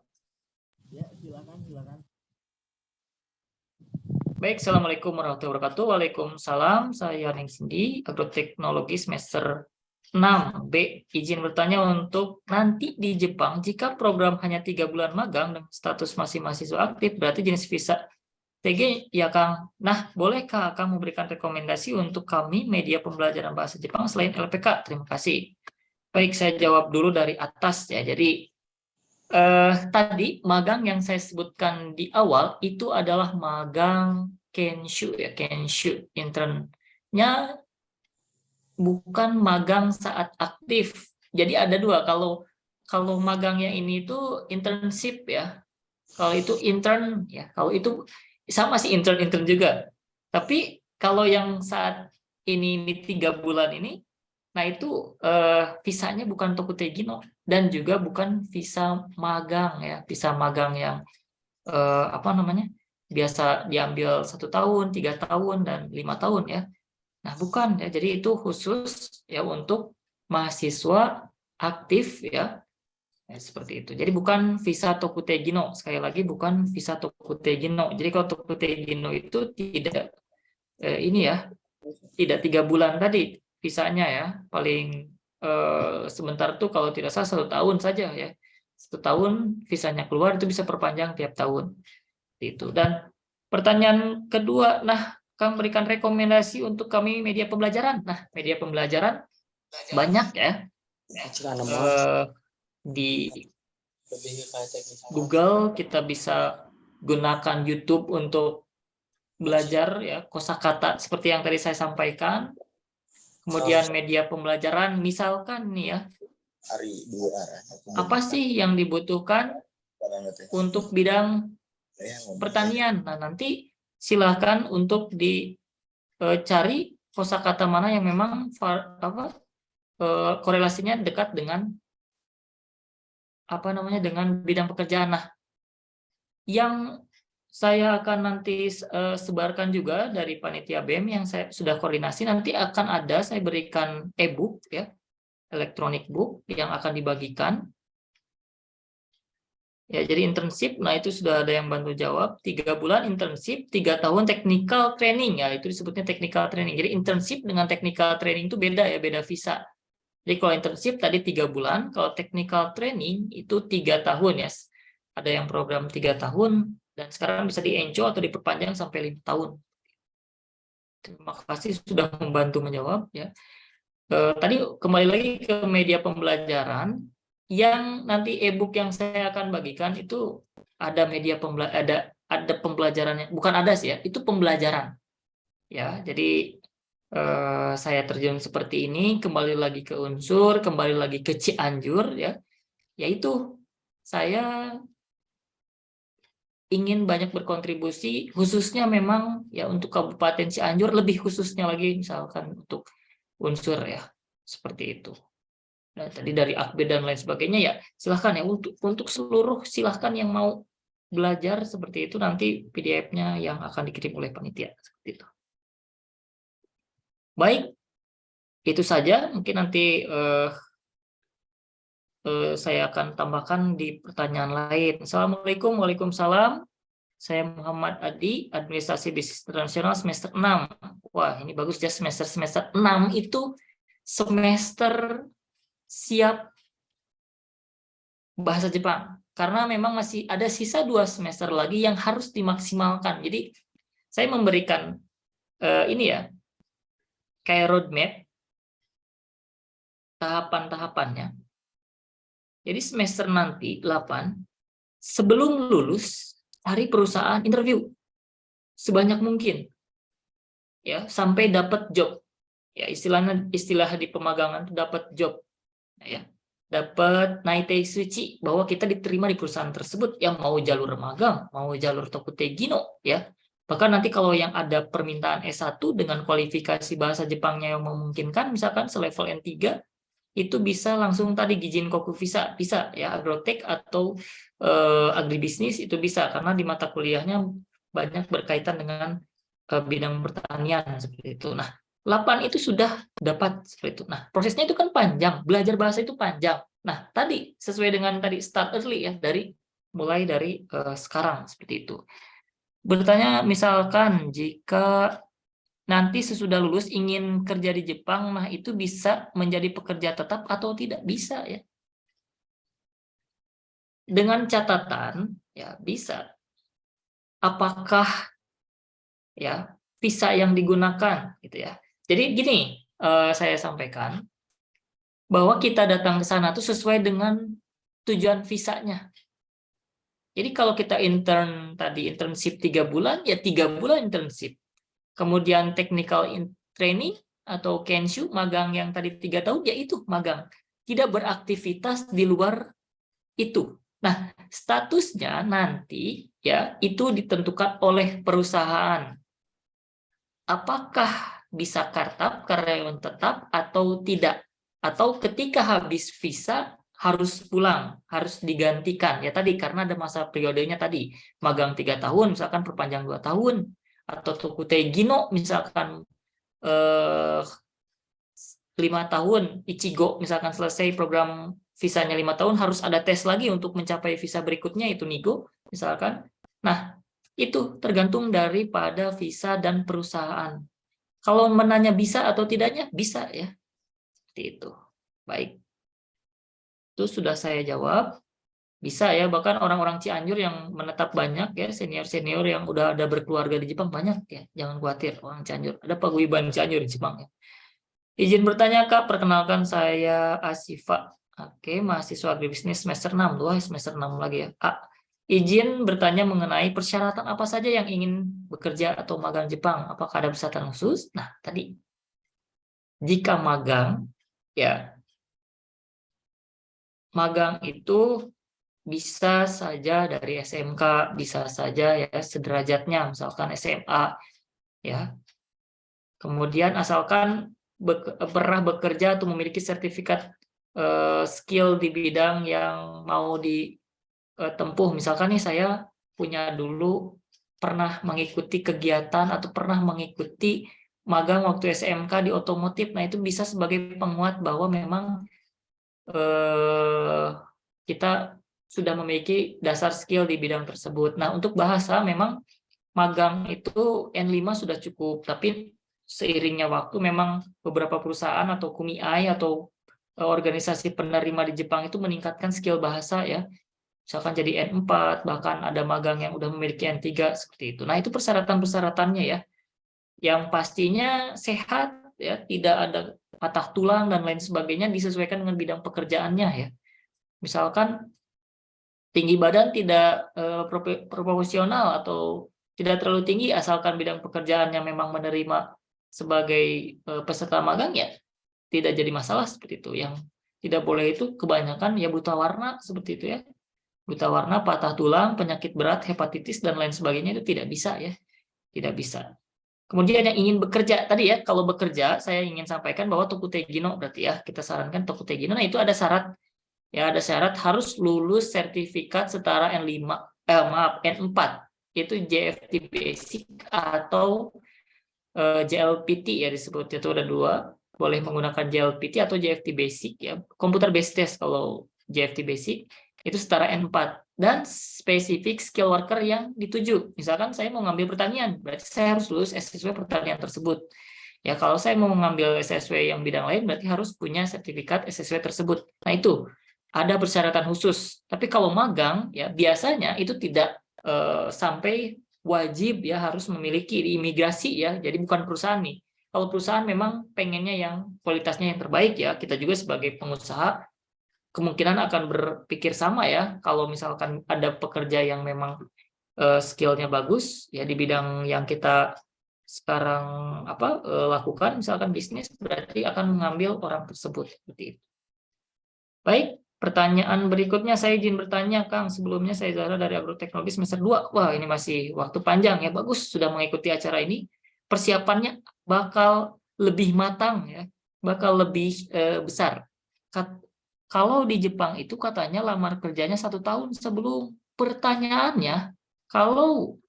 Ya, silakan. Baik, Assalamualaikum warahmatullahi wabarakatuh. Waalaikumsalam, saya Neng Cindy, Agroteknologi semester 6B. Izin bertanya untuk nanti di Jepang, jika program hanya 3 bulan magang dan status masih mahasiswa aktif, berarti jenis visa TG ya Kang. Nah, bolehkah Kang memberikan rekomendasi untuk kami media pembelajaran bahasa Jepang selain LPK? Terima kasih. Baik, saya jawab dulu dari atas ya. Jadi tadi magang yang saya sebutkan di awal itu adalah magang Kenshu ya, Kenshu internnya bukan magang saat aktif. Jadi ada dua. Kalau magangnya ini itu internship ya. Kalau itu intern ya, kalau itu sama sih intern juga. Tapi kalau yang saat ini 3 bulan ini, nah itu visanya bukan Tokutegi no dan juga bukan visa magang ya, visa magang yang apa namanya biasa diambil 1 tahun, 3 tahun dan 5 tahun ya. Nah bukan ya, jadi itu khusus ya untuk mahasiswa aktif ya. Seperti itu. Jadi bukan visa Tokutegi no. Sekali lagi bukan visa Tokutegi no. Jadi kalau Tokutegi no itu tidak ini ya, tidak 3 bulan tadi visanya ya. Paling sebentar tuh kalau tidak salah 1 tahun saja ya. 1 tahun visanya keluar itu bisa perpanjang tiap tahun. Itu. Dan pertanyaan kedua, nah Kang berikan rekomendasi untuk kami media pembelajaran. Nah, media pembelajaran banyak ya. Di Google kita bisa gunakan YouTube untuk belajar ya kosakata seperti yang tadi saya sampaikan. Kemudian media pembelajaran misalkan nih ya, apa sih yang dibutuhkan untuk bidang pertanian? Nah, nanti silakan untuk dicari kosakata mana yang memang korelasinya dekat dengan dengan bidang pekerjaan. Nah, yang saya akan nanti sebarkan juga dari panitia BEM yang saya sudah koordinasi, nanti akan ada saya berikan e-book ya, electronic book yang akan dibagikan. Ya, jadi internship, nah itu sudah ada yang bantu jawab. 3 bulan internship, 3 tahun technical training ya, itu disebutnya technical training. Jadi internship dengan technical training itu beda ya, beda visa. Jadi kalau internship tadi 3 bulan, kalau technical training itu 3 tahun ya. Ada yang program 3 tahun, dan sekarang bisa di-enco atau diperpanjang sampai 5 tahun. Terima kasih sudah membantu menjawab ya. Tadi kembali lagi ke media pembelajaran, yang nanti e-book yang saya akan bagikan itu ada media ada pembelajarannya, bukan ada sih ya, itu pembelajaran. Ya, jadi saya terjun seperti ini, kembali lagi ke unsur, kembali lagi ke Cianjur ya, yaitu saya ingin banyak berkontribusi khususnya memang ya untuk Kabupaten Cianjur, lebih khususnya lagi misalkan untuk unsur ya, seperti itu. Nah, tadi dari AKB dan lain sebagainya ya silahkan ya, untuk seluruh silahkan yang mau belajar seperti itu, nanti PDF-nya yang akan dikirim oleh panitia seperti itu. Baik, itu saja. Mungkin nanti saya akan tambahkan di pertanyaan lain. Assalamualaikum, waalaikumsalam. Saya Muhammad Adi, Administrasi Bisnis Internasional semester 6. Wah, ini bagus ya, semester 6 itu semester siap bahasa Jepang. Karena memang masih ada sisa 2 semester lagi yang harus dimaksimalkan. Jadi saya memberikan ini ya, kayak roadmap tahapan-tahapannya. Jadi semester nanti 8 sebelum lulus cari perusahaan interview sebanyak mungkin, ya, sampai dapat job. Ya, istilah di pemagangan itu dapat job, ya, dapat naite suci bahwa kita diterima di perusahaan tersebut, yang mau jalur magang, mau jalur tokutegino, ya. Bahkan nanti kalau yang ada permintaan S1 dengan kualifikasi bahasa Jepangnya yang memungkinkan, misalkan selevel N3, itu bisa langsung tadi Gijin Koku bisa ya, agrotek atau agribisnis itu bisa, karena di mata kuliahnya banyak berkaitan dengan bidang pertanian seperti itu. Nah, 8 itu sudah dapat seperti itu. Nah, prosesnya itu kan panjang, belajar bahasa itu panjang. Nah, tadi sesuai dengan tadi start early ya, mulai dari sekarang seperti itu. Bertanya misalkan jika nanti sesudah lulus ingin kerja di Jepang, nah itu bisa menjadi pekerja tetap atau tidak, bisa ya. Dengan catatan ya bisa. Apakah ya visa yang digunakan gitu ya. Jadi gini, saya sampaikan bahwa kita datang ke sana tuh sesuai dengan tujuan visanya. Jadi kalau kita internship 3 bulan, ya 3 bulan internship. Kemudian technical training atau kenshu, magang yang tadi 3 tahun, ya itu magang. Tidak beraktivitas di luar itu. Nah, statusnya nanti ya itu ditentukan oleh perusahaan. Apakah bisa kartap, karyawan tetap, atau tidak? Atau ketika habis visa harus pulang, harus digantikan. Ya tadi, karena ada masa periodenya tadi. Magang 3 tahun, misalkan perpanjang 2 tahun. Atau tokutegino, misalkan 5 tahun. Ichigo, misalkan selesai program visanya 5 tahun, harus ada tes lagi untuk mencapai visa berikutnya, itu Nigo, misalkan. Nah, itu tergantung daripada visa dan perusahaan. Kalau menanya bisa atau tidaknya, bisa ya. Seperti itu. Baik. Itu sudah saya jawab. Bisa ya, bahkan orang-orang Cianjur yang menetap banyak ya, senior-senior yang udah ada berkeluarga di Jepang banyak ya. Jangan khawatir orang Cianjur. Ada paguyuban Cianjur di Jepang ya. Izin bertanya Kak, perkenalkan saya Asifa. Oke, mahasiswa agribisnis semester 6. Semester 6 lagi ya. Izin bertanya mengenai persyaratan apa saja yang ingin bekerja atau magang Jepang. Apakah ada persyaratan khusus? Nah, tadi jika magang, ya magang itu bisa saja dari SMK, bisa saja ya sederajatnya, misalkan SMA, ya. Kemudian asalkan pernah bekerja atau memiliki sertifikat skill di bidang yang mau ditempuh. Misalkan nih saya punya dulu pernah mengikuti kegiatan atau pernah mengikuti magang waktu SMK di otomotif. Nah, itu bisa sebagai penguat bahwa memang kita sudah memiliki dasar skill di bidang tersebut. Nah, untuk bahasa memang magang itu N5 sudah cukup, tapi seiringnya waktu memang beberapa perusahaan atau kumiai atau organisasi penerima di Jepang itu meningkatkan skill bahasa ya. Misalkan jadi N4, bahkan ada magang yang udah memiliki N3 seperti itu. Nah, itu persyaratan-persyaratannya ya. Yang pastinya sehat ya, tidak ada patah tulang dan lain sebagainya, disesuaikan dengan bidang pekerjaannya ya. Misalkan tinggi badan tidak proporsional atau tidak terlalu tinggi, asalkan bidang pekerjaannya memang menerima sebagai peserta magang ya tidak jadi masalah seperti itu. Yang tidak boleh itu kebanyakan ya buta warna seperti itu ya. Buta warna, patah tulang, penyakit berat, hepatitis dan lain sebagainya itu tidak bisa ya. Tidak bisa. Kemudian yang ingin bekerja tadi ya, kalau bekerja saya ingin sampaikan bahwa tokutegino berarti ya kita sarankan tokutegino. Nah, itu ada syarat ya, ada syarat harus lulus sertifikat setara N5 N4 itu JFT Basic atau JLPT ya disebut, itu ada 2, boleh menggunakan JLPT atau JFT Basic ya, computer based test kalau JFT Basic itu setara N4 dan spesifik skill worker yang dituju. Misalkan saya mau ngambil pertanian, berarti saya harus lulus SSW pertanian tersebut. Ya, kalau saya mau mengambil SSW yang bidang lain, berarti harus punya sertifikat SSW tersebut. Nah, itu ada persyaratan khusus. Tapi kalau magang, ya biasanya itu tidak sampai wajib ya harus memiliki di imigrasi ya. Jadi bukan perusahaan nih. Kalau perusahaan memang pengennya yang kualitasnya yang terbaik ya. Kita juga sebagai pengusaha, kemungkinan akan berpikir sama ya. Kalau misalkan ada pekerja yang memang skill-nya bagus ya di bidang yang kita sekarang lakukan, misalkan bisnis, berarti akan mengambil orang tersebut seperti itu. Baik, pertanyaan berikutnya saya izin bertanya, Kang. Sebelumnya saya Zahra dari Agroteknologi semester 2. Wah, ini masih waktu panjang ya. Bagus sudah mengikuti acara ini. Persiapannya bakal lebih matang ya, bakal lebih besar. Kalau di Jepang itu katanya lamar kerjanya 1 tahun sebelum. Pertanyaannya, kalau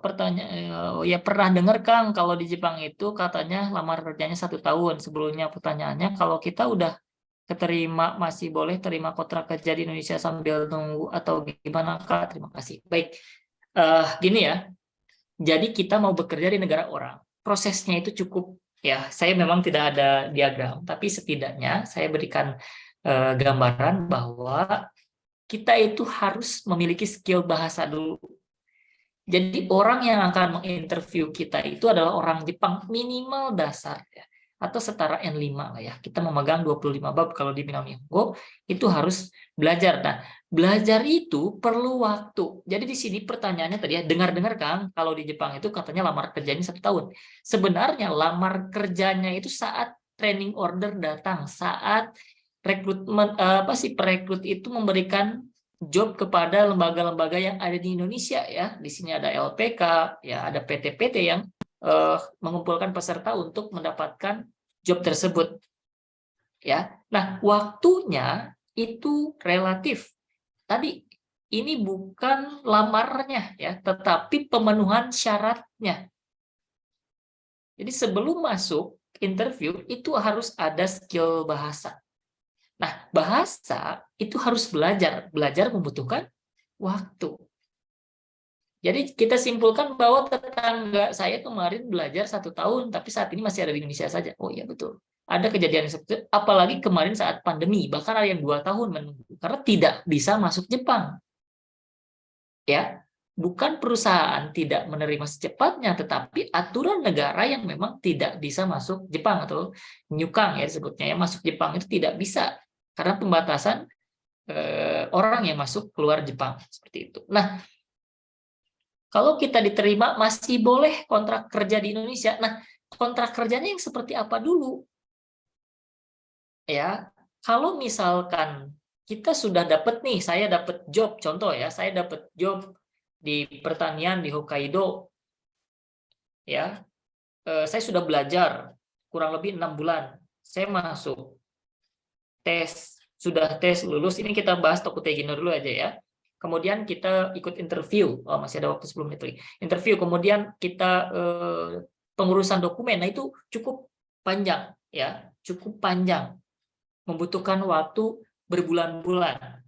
pertanyaannya ya pernah dengar Kang kalau di Jepang itu katanya lamar kerjanya 1 tahun sebelumnya. Pertanyaannya, kalau kita udah keterima masih boleh terima kontrak kerja di Indonesia sambil nunggu atau gimana Kak? Terima kasih. Baik, gini ya. Jadi kita mau bekerja di negara orang, prosesnya itu cukup ya. Saya memang tidak ada diagram, tapi setidaknya saya berikan gambaran bahwa kita itu harus memiliki skill bahasa dulu. Jadi orang yang akan menginterview kita itu adalah orang Jepang minimal dasar ya, atau setara N5 lah ya. Kita memegang 25 bab kalau di Minami Nihongo itu harus belajar. Nah, belajar itu perlu waktu. Jadi di sini pertanyaannya tadi ya, dengar-dengar Kang, kalau di Jepang itu katanya lamar kerjanya 1 tahun. Sebenarnya lamar kerjanya itu saat training order datang, saat rekrutmen perekrut itu memberikan job kepada lembaga-lembaga yang ada di Indonesia ya. Di sini ada LPK, ya ada PT-PT yang mengumpulkan peserta untuk mendapatkan job tersebut. Ya. Nah, waktunya itu relatif. Tadi ini bukan lamarnya ya, tetapi pemenuhan syaratnya. Jadi sebelum masuk interview itu harus ada skill bahasa. Nah, bahasa itu harus belajar. Belajar membutuhkan waktu. Jadi kita simpulkan bahwa tetangga saya kemarin belajar 1 tahun, tapi saat ini masih ada di Indonesia saja. Oh iya betul. Ada kejadian seperti itu, apalagi kemarin saat pandemi, bahkan ada yang 2 tahun menunggu karena tidak bisa masuk Jepang. Ya, bukan perusahaan tidak menerima secepatnya, tetapi aturan negara yang memang tidak bisa masuk Jepang atau nyukang ya disebutnya ya, masuk Jepang itu tidak bisa karena pembatasan orang yang masuk keluar Jepang seperti itu. Nah, kalau kita diterima masih boleh kontrak kerja di Indonesia. Nah, kontrak kerjanya yang seperti apa dulu? Ya, kalau misalkan kita sudah dapat nih, saya dapat job, contoh ya, saya dapat job di pertanian di Hokkaido. Ya, saya sudah belajar kurang lebih 6 bulan. Saya masuk tes, sudah tes lulus, ini kita bahas Tokutegino dulu aja ya. Kemudian kita ikut interview, masih ada waktu 10 menit lagi. Interview, kemudian kita pengurusan dokumen, nah itu cukup panjang ya, cukup panjang, membutuhkan waktu berbulan-bulan.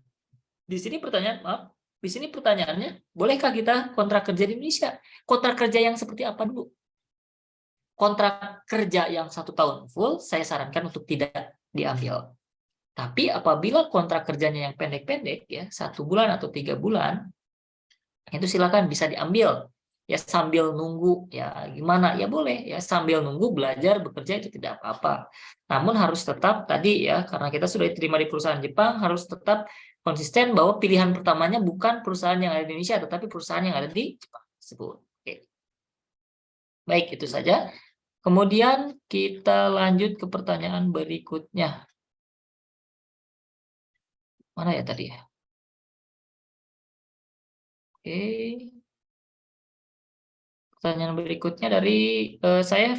Di sini pertanyaannya, bolehkah kita kontrak kerja di Indonesia? Kontrak kerja yang seperti apa dulu? Kontrak kerja yang 1 tahun full, saya sarankan untuk tidak diambil. Tapi apabila kontrak kerjanya yang pendek-pendek ya 1 bulan atau 3 bulan, itu silakan bisa diambil ya sambil nunggu ya gimana ya boleh ya sambil nunggu belajar bekerja itu tidak apa-apa. Namun harus tetap tadi ya karena kita sudah diterima di perusahaan Jepang harus tetap konsisten bahwa pilihan pertamanya bukan perusahaan yang ada di Indonesia tetapi perusahaan yang ada di Jepang tersebut. Oke. Baik itu saja. Kemudian kita lanjut ke pertanyaan berikutnya. Mana ya tadi ya? Oke. Pertanyaan berikutnya dari saya,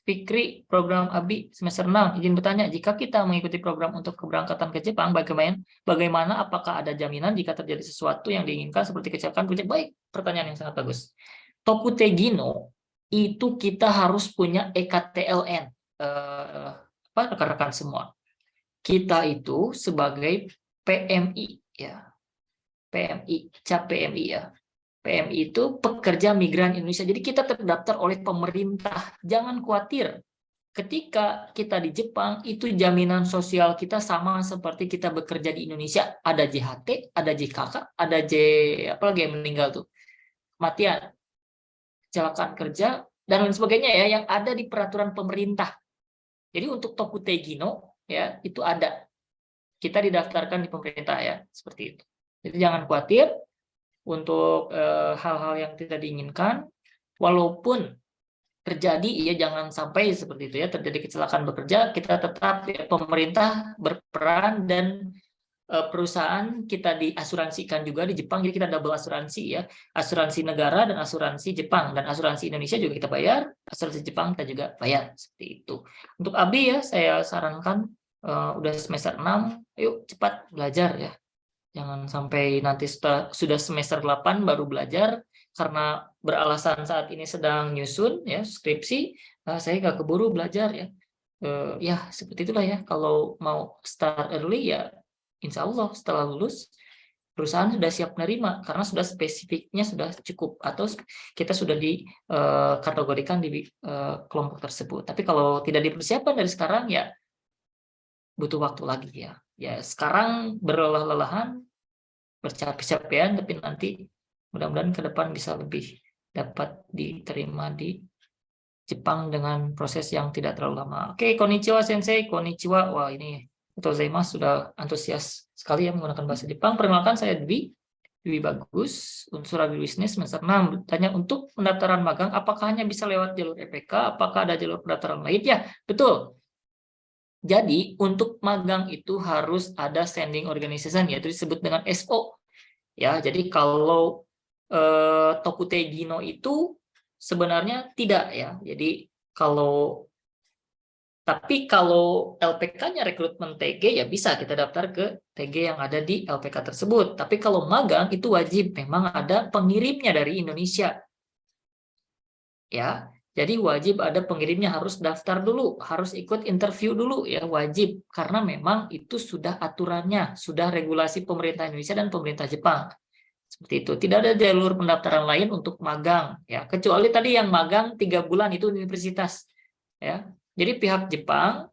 Fikri, program ABI semester 6. Izin bertanya, jika kita mengikuti program untuk keberangkatan ke Jepang, bagaimana apakah ada jaminan jika terjadi sesuatu yang diinginkan seperti kecelakaan kerja? Baik, pertanyaan yang sangat bagus. Tokutegino, itu kita harus punya EKTLN. Rekan-rekan semua. Kita itu sebagai PMI ya. cap PMI ya. PMI itu pekerja migran Indonesia. Jadi kita terdaftar oleh pemerintah. Jangan khawatir. Ketika kita di Jepang itu jaminan sosial kita sama seperti kita bekerja di Indonesia. Ada JHT, ada JKK, ada apalagi yang meninggal tuh. Kematian. Kecelakaan kerja dan lain sebagainya ya yang ada di peraturan pemerintah. Jadi untuk Tokutegino ya itu ada. Kita didaftarkan di pemerintah ya, seperti itu. Jadi jangan khawatir untuk hal-hal yang tidak diinginkan, walaupun terjadi ya jangan sampai seperti itu ya, terjadi kecelakaan bekerja, kita tetap ya, pemerintah berperan dan perusahaan kita diasuransikan juga di Jepang, jadi kita double asuransi ya, asuransi negara dan asuransi Jepang, dan asuransi Indonesia juga kita bayar, asuransi Jepang kita juga bayar, seperti itu. Untuk Abi ya, saya sarankan udah semester 6, yuk cepat belajar ya. Jangan sampai nanti sudah semester 8 baru belajar, karena beralasan saat ini sedang nyusun ya skripsi, saya nggak keburu belajar ya. Ya seperti itulah ya, kalau mau start early ya insya Allah setelah lulus perusahaan sudah siap menerima karena sudah spesifiknya sudah cukup atau kita sudah dikategorikan di kelompok tersebut. Tapi kalau tidak dipersiapkan dari sekarang ya butuh waktu lagi ya. Ya sekarang berlelah-lelahan, bercapek-capekan, tapi nanti mudah-mudahan ke depan bisa lebih dapat diterima di Jepang dengan proses yang tidak terlalu lama. Oke, konnichiwa sensei, konnichiwa. Wah, ini Gozaimasu sudah antusias sekali ya menggunakan bahasa Jepang. Perkenalkan saya Dwi Bagus, unsur agribisnis semester 6. Tanya untuk pendaftaran magang, apakah hanya bisa lewat jalur EPK? Apakah ada jalur pendaftaran lain? Ya, betul. Jadi, untuk magang itu harus ada standing organization, yaitu disebut dengan SO. Ya, jadi kalau Tokutegino itu sebenarnya tidak ya. Jadi tapi kalau LPK-nya rekrutmen TG ya bisa kita daftar ke TG yang ada di LPK tersebut. Tapi kalau magang itu wajib memang ada pengirimnya dari Indonesia. Ya. Jadi wajib ada pengirimnya, harus daftar dulu, harus ikut interview dulu ya, wajib, karena memang itu sudah aturannya, sudah regulasi pemerintah Indonesia dan pemerintah Jepang. Seperti itu. Tidak ada jalur pendaftaran lain untuk magang ya, kecuali tadi yang magang 3 bulan itu universitas ya. Jadi pihak Jepang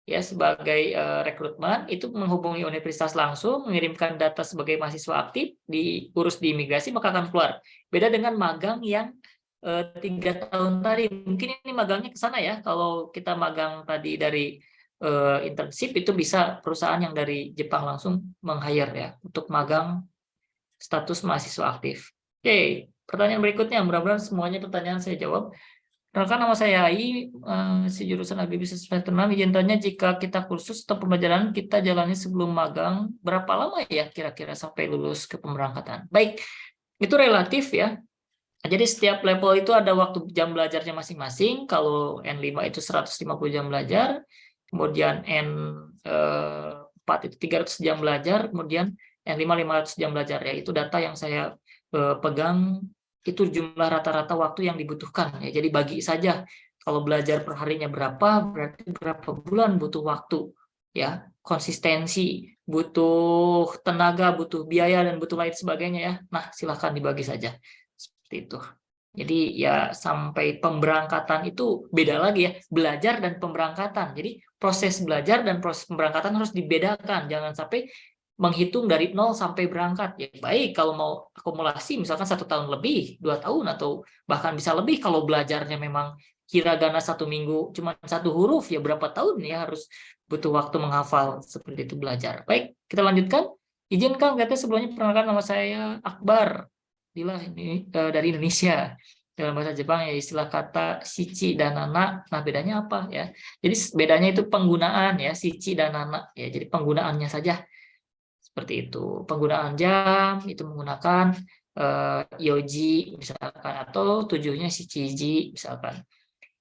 ya sebagai rekrutmen itu menghubungi universitas langsung, mengirimkan data sebagai mahasiswa aktif, diurus di imigrasi maka akan keluar. Beda dengan magang yang 3 tahun tadi, mungkin ini magangnya ke sana ya. Kalau kita magang tadi dari internship itu bisa perusahaan yang dari Jepang langsung meng-hire ya untuk magang status mahasiswa aktif. Oke, pertanyaan berikutnya, mudah-mudahan semuanya pertanyaan saya jawab. Perkenalkan, nama saya Ai, si jurusan agribisnis semester 6. Izin tanya, jika kita kursus atau pembelajaran kita jalani sebelum magang, berapa lama ya kira-kira sampai lulus ke pemberangkatan? Baik, itu relatif ya. Jadi setiap level itu ada waktu jam belajarnya masing-masing. Kalau N5 itu 150 jam belajar, kemudian N4 itu 300 jam belajar, kemudian N5 500 jam belajar ya. Itu data yang saya pegang, itu jumlah rata-rata waktu yang dibutuhkan ya. Jadi bagi saja kalau belajar per harinya berapa, berarti berapa bulan butuh waktu ya. Konsistensi, butuh tenaga, butuh biaya dan butuh lain sebagainya ya. Nah, silakan dibagi saja. Seperti itu. Jadi ya sampai pemberangkatan itu beda lagi ya, belajar dan pemberangkatan. Jadi proses belajar dan proses pemberangkatan harus dibedakan. Jangan sampai menghitung dari 0 sampai berangkat. Ya baik kalau mau akumulasi misalkan 1 tahun lebih, 2 tahun atau bahkan bisa lebih kalau belajarnya memang hiragana 1 minggu cuma 1 huruf ya berapa tahun ya harus butuh waktu menghafal seperti itu belajar. Baik, kita lanjutkan. Izinkan katanya sebelumnya perkenalkan nama saya Akbar. Bila ini dari Indonesia. Dalam bahasa Jepang ya istilah kata shichi dan nana. Nah, bedanya apa ya? Jadi bedanya itu penggunaan ya, shichi dan nana ya. Jadi penggunaannya saja. Seperti itu. Penggunaan jam itu menggunakan yoji misalkan atau 7-nya shichiji misalkan.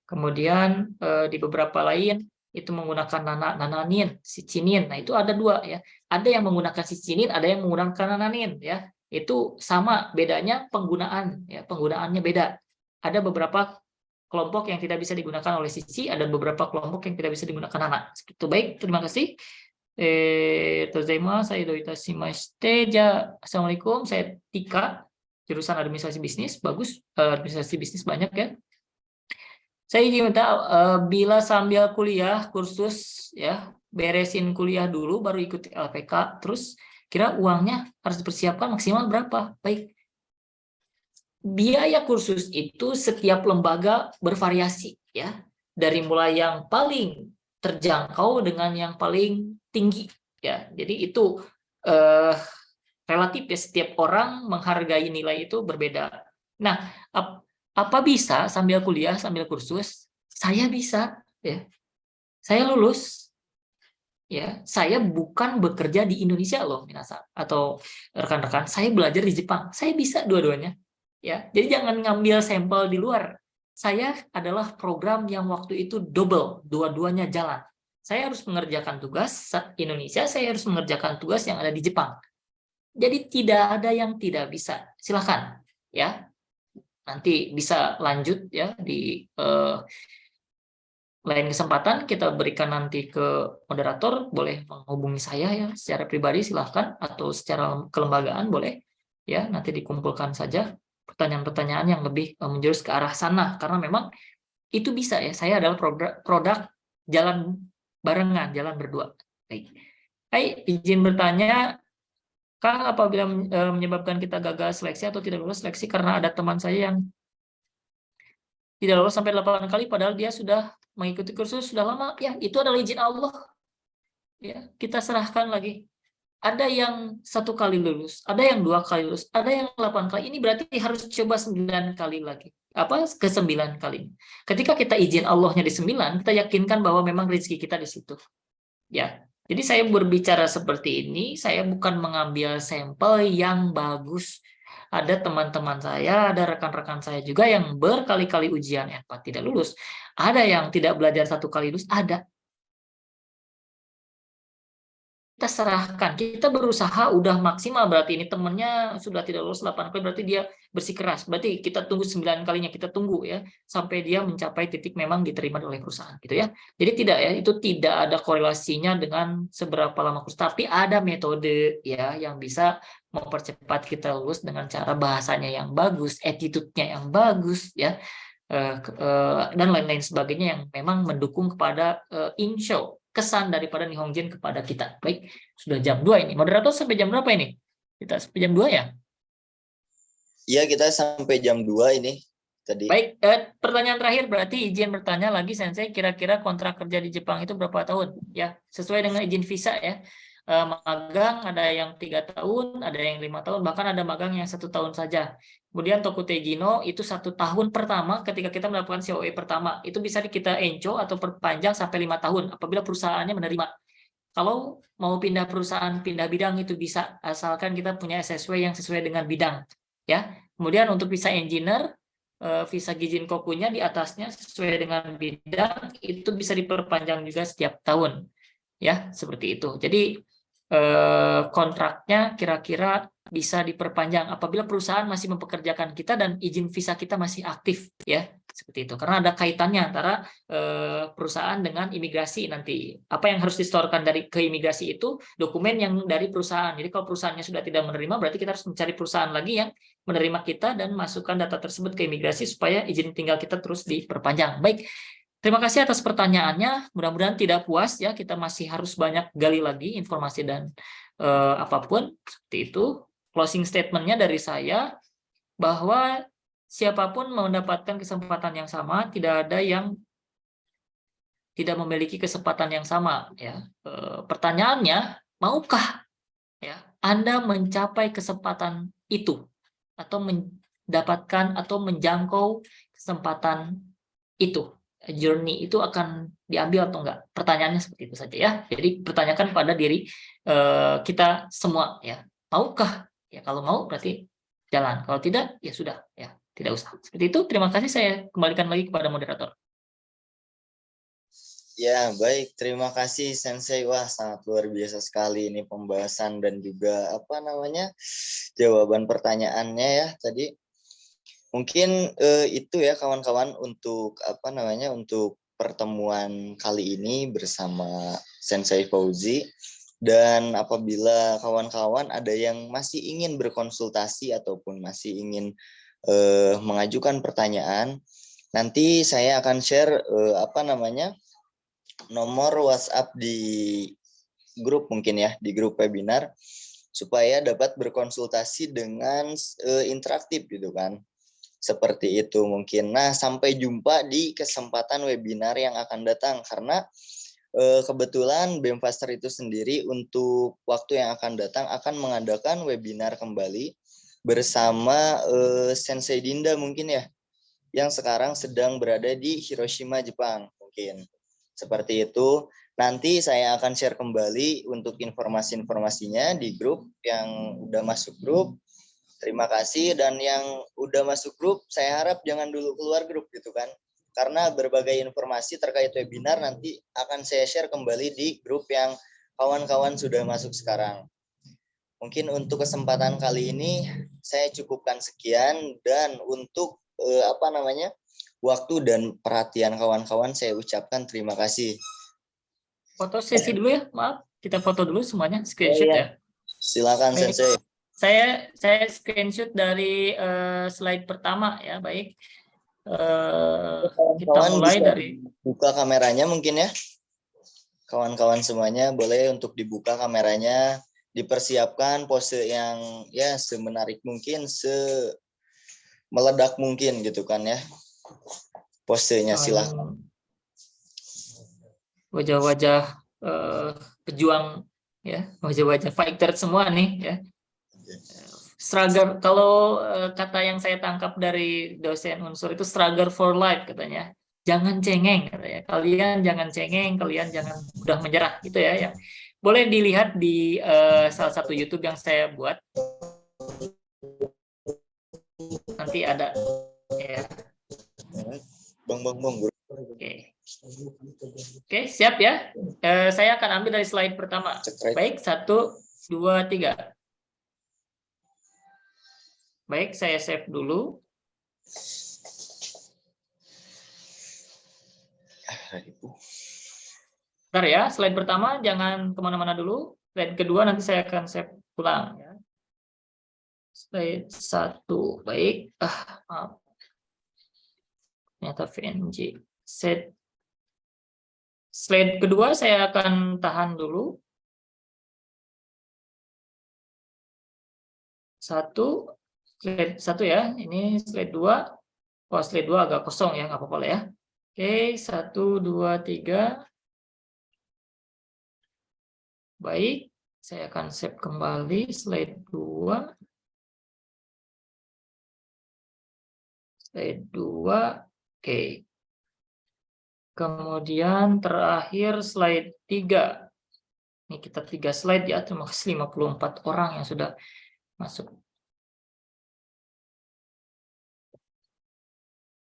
Kemudian di beberapa lain itu menggunakan nananin, shichinin. Nah, itu ada 2 ya. Ada yang menggunakan shichinin, ada yang menggunakan nananin ya. Itu sama, bedanya penggunaan ya, penggunaannya beda. Ada beberapa kelompok yang tidak bisa digunakan oleh shichi, ada beberapa kelompok yang tidak bisa digunakan nana. Seperti itu. Baik, terima kasih. Tozaimasu, saya doitashimashite. Assalamualaikum, saya Tika, jurusan administrasi bisnis. Bagus, administrasi bisnis banyak ya. Saya ingin minta bila sambil kuliah kursus ya, beresin kuliah dulu baru ikut LPK, terus kira uangnya harus dipersiapkan maksimal berapa? Baik. biaya kursus itu setiap lembaga bervariasi ya, dari mulai yang paling terjangkau dengan yang paling tinggi ya. Jadi itu eh, relatif ya, setiap orang menghargai nilai itu berbeda. Nah, apa bisa sambil kuliah sambil kursus? Saya bisa ya. Saya lulus ya. Saya bukan bekerja di Indonesia loh, minasan atau rekan-rekan. Saya belajar di Jepang. Saya bisa dua-duanya. Ya. Jadi jangan ngambil sampel di luar. Saya adalah program yang waktu itu double, dua-duanya jalan. Saya harus mengerjakan tugas Indonesia, saya harus mengerjakan tugas yang ada di Jepang. Jadi tidak ada yang tidak bisa. Silakan ya. Nanti bisa lanjut ya di lain kesempatan kita berikan nanti ke moderator, boleh menghubungi saya ya secara pribadi silahkan, atau secara kelembagaan boleh ya, nanti dikumpulkan saja pertanyaan-pertanyaan yang lebih menjurus ke arah sana, karena memang itu bisa ya, saya adalah produk jalan barengan, jalan berdua. Baik. Baik, izin bertanya, Kang, apabila menyebabkan kita gagal seleksi atau tidak lulus seleksi karena ada teman saya yang tidak lolos sampai 8 kali padahal dia sudah mengikuti kursus sudah lama, ya itu adalah izin Allah ya, kita serahkan lagi. Ada yang 1 kali lulus, ada yang 2 kali lulus, ada yang 8 kali. Ini berarti harus coba 9 kali lagi, apa ke 9 kali. Ketika kita izin Allahnya di 9, kita yakinkan bahwa memang rezeki kita di situ ya. Jadi saya berbicara seperti ini, saya bukan mengambil sampel yang bagus. Ada teman-teman saya, ada rekan-rekan saya juga yang berkali-kali ujian EPA tidak lulus. Ada yang tidak belajar 1 kali lulus, ada. Kita serahkan, kita berusaha udah maksimal, berarti ini temennya sudah tidak lulus 8 kali, berarti dia bersikeras. Berarti kita tunggu 9 kalinya, kita tunggu ya, sampai dia mencapai titik memang diterima oleh perusahaan gitu ya. Jadi tidak ya, itu tidak ada korelasinya dengan seberapa lama kursus, tapi ada metode ya yang bisa mempercepat kita lulus dengan cara bahasanya yang bagus, attitude-nya yang bagus ya. Dan lain-lain sebagainya yang memang mendukung kepada insho, kesan daripada Nihongjin kepada kita. Baik, sudah jam 2 ini. Moderator sampai jam berapa ini? Kita sampai jam 2 ya? Iya, kita sampai jam 2 ini tadi. Baik, pertanyaan terakhir berarti izin bertanya lagi Sensei, kira-kira kontrak kerja di Jepang itu berapa tahun? Ya, sesuai dengan izin visa ya. Magang ada yang 3 tahun, ada yang 5 tahun, bahkan ada magang yang 1 tahun saja. Kemudian Tokutei Gino itu 1 tahun pertama ketika kita melakukan COE pertama, itu bisa kita enco atau perpanjang sampai 5 tahun apabila perusahaannya menerima. Kalau mau pindah perusahaan, pindah bidang itu bisa, asalkan kita punya SSW yang sesuai dengan bidang. Ya. Kemudian untuk visa engineer, visa Gijin Kokunya di atasnya sesuai dengan bidang, itu bisa diperpanjang juga setiap tahun. Ya, seperti itu. Jadi kontraknya kira-kira bisa diperpanjang apabila perusahaan masih mempekerjakan kita dan izin visa kita masih aktif ya, seperti itu, karena ada kaitannya antara perusahaan dengan imigrasi. Nanti apa yang harus disetorkan dari ke imigrasi itu dokumen yang dari perusahaan. Jadi kalau perusahaannya sudah tidak menerima, berarti kita harus mencari perusahaan lagi yang menerima kita dan masukkan data tersebut ke imigrasi supaya izin tinggal kita terus diperpanjang. Baik, terima kasih atas pertanyaannya. Mudah-mudahan tidak puas ya. Kita masih harus banyak gali lagi informasi dan apapun seperti itu. Closing statement-nya dari saya bahwa siapapun mendapatkan kesempatan yang sama, tidak ada yang tidak memiliki kesempatan yang sama. Ya, pertanyaannya, maukah ya Anda mencapai kesempatan itu atau mendapatkan atau menjangkau kesempatan itu? Journey itu akan diambil atau enggak? Pertanyaannya seperti itu saja ya. Jadi pertanyakan pada diri kita semua ya. Maukah? Ya kalau mau berarti jalan. Kalau tidak ya sudah ya, tidak usah. Seperti itu. Terima kasih, saya kembalikan lagi kepada moderator. Ya, baik. Terima kasih Sensei. Wah, sangat luar biasa sekali ini pembahasan dan juga jawaban pertanyaannya ya tadi. Mungkin itu ya kawan-kawan untuk untuk pertemuan kali ini bersama Sensei Fauzi. Dan apabila kawan-kawan ada yang masih ingin berkonsultasi ataupun masih ingin mengajukan pertanyaan, nanti saya akan share nomor WhatsApp di grup mungkin ya, di grup webinar, supaya dapat berkonsultasi dengan interaktif gitu kan. Seperti itu mungkin. Nah, sampai jumpa di kesempatan webinar yang akan datang, karena kebetulan BEM Faster itu sendiri untuk waktu yang akan datang akan mengadakan webinar kembali bersama Sensei Dinda mungkin ya, yang sekarang sedang berada di Hiroshima, Jepang mungkin. Seperti itu. Nanti saya akan share kembali untuk informasi-informasinya di grup yang udah masuk grup. Terima kasih, dan yang udah masuk grup saya harap jangan dulu keluar grup gitu kan. Karena berbagai informasi terkait webinar nanti akan saya share kembali di grup yang kawan-kawan sudah masuk sekarang. Mungkin untuk kesempatan kali ini saya cukupkan sekian, dan untuk waktu dan perhatian kawan-kawan saya ucapkan terima kasih. Foto sesi dulu ya, maaf. Kita foto dulu semuanya, screenshot ya. Silakan Baik. Sensei. Saya screenshot dari slide pertama ya, baik. Kita Kawan mulai bisa dari buka kameranya mungkin ya. Kawan-kawan semuanya boleh untuk dibuka kameranya, dipersiapkan pose yang ya semenarik mungkin, meledak mungkin gitu kan ya. Posenya silakan. Wajah-wajah pejuang ya, wajah-wajah fighter semua nih ya. Struggle, kalau kata yang saya tangkap dari dosen unsur itu struggle for life katanya. Jangan cengeng katanya. Kalian jangan cengeng, kalian jangan mudah menyerah gitu ya. Yang boleh dilihat di salah satu YouTube yang saya buat. Nanti ada ya. Bang. Oke, siap ya. Saya akan ambil dari slide pertama. Baik, 1, 2, 3. Baik, saya save dulu. Bentar ya, slide pertama jangan kemana-mana dulu. Slide kedua nanti saya akan save ulang. Ya. Slide 1, baik. Maaf. Ternyata VNG. Slide kedua saya akan tahan dulu. 1, slide 1 ya. Ini slide 2. Oh, slide 2 agak kosong ya, nggak apa-apa ya. Oke, 1, 2, 3. Baik, saya akan save kembali slide 2. Slide 2. Oke. Kemudian terakhir slide 3. Ini kita 3 slide ya, terima kasih 54 orang yang sudah masuk.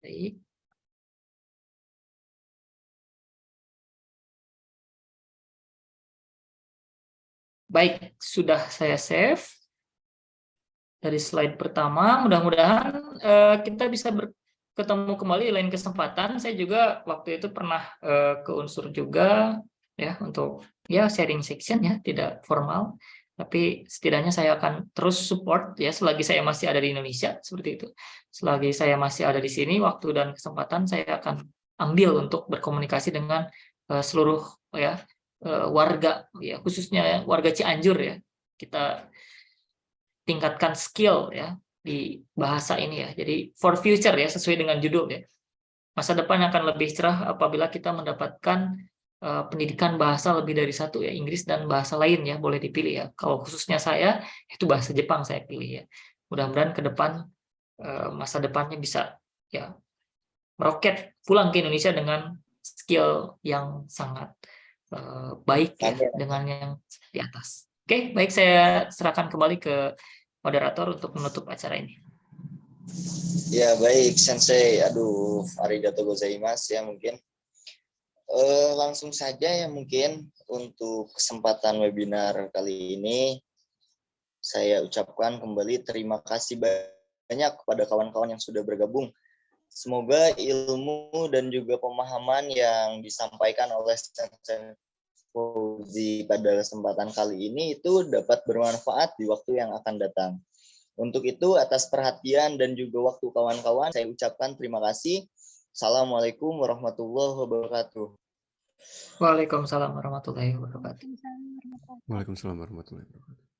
Baik. Baik, sudah saya save dari slide pertama. Mudah-mudahan kita bisa ketemu kembali lain kesempatan. Saya juga waktu itu pernah ke unsur juga ya untuk ya sharing section ya, tidak formal. Tapi setidaknya saya akan terus support ya selagi saya masih ada di Indonesia seperti itu. Selagi saya masih ada di sini, waktu dan kesempatan saya akan ambil untuk berkomunikasi dengan seluruh ya warga ya, khususnya warga Cianjur ya. Kita tingkatkan skill ya di bahasa ini ya. Jadi for future ya, sesuai dengan judul ya. Masa depan akan lebih cerah apabila kita mendapatkan pendidikan bahasa lebih dari satu ya, Inggris dan bahasa lain ya, boleh dipilih ya. Kalau khususnya saya itu bahasa Jepang saya pilih ya. Mudah-mudahan ke depan masa depannya bisa ya meroket pulang ke Indonesia dengan skill yang sangat baik ya, dengan yang di atas. Oke, baik, saya serahkan kembali ke moderator untuk menutup acara ini. Ya baik Sensei, aduh arigatou gozaimasu ya mungkin. Langsung saja ya mungkin untuk kesempatan webinar kali ini saya ucapkan kembali terima kasih banyak kepada kawan-kawan yang sudah bergabung. Semoga ilmu dan juga pemahaman yang disampaikan oleh Sensei Fauzi pada kesempatan kali ini itu dapat bermanfaat di waktu yang akan datang. Untuk itu atas perhatian dan juga waktu kawan-kawan saya ucapkan terima kasih. Assalamualaikum warahmatullahi wabarakatuh. Waalaikumsalam warahmatullahi wabarakatuh. Waalaikumsalam warahmatullahi wabarakatuh.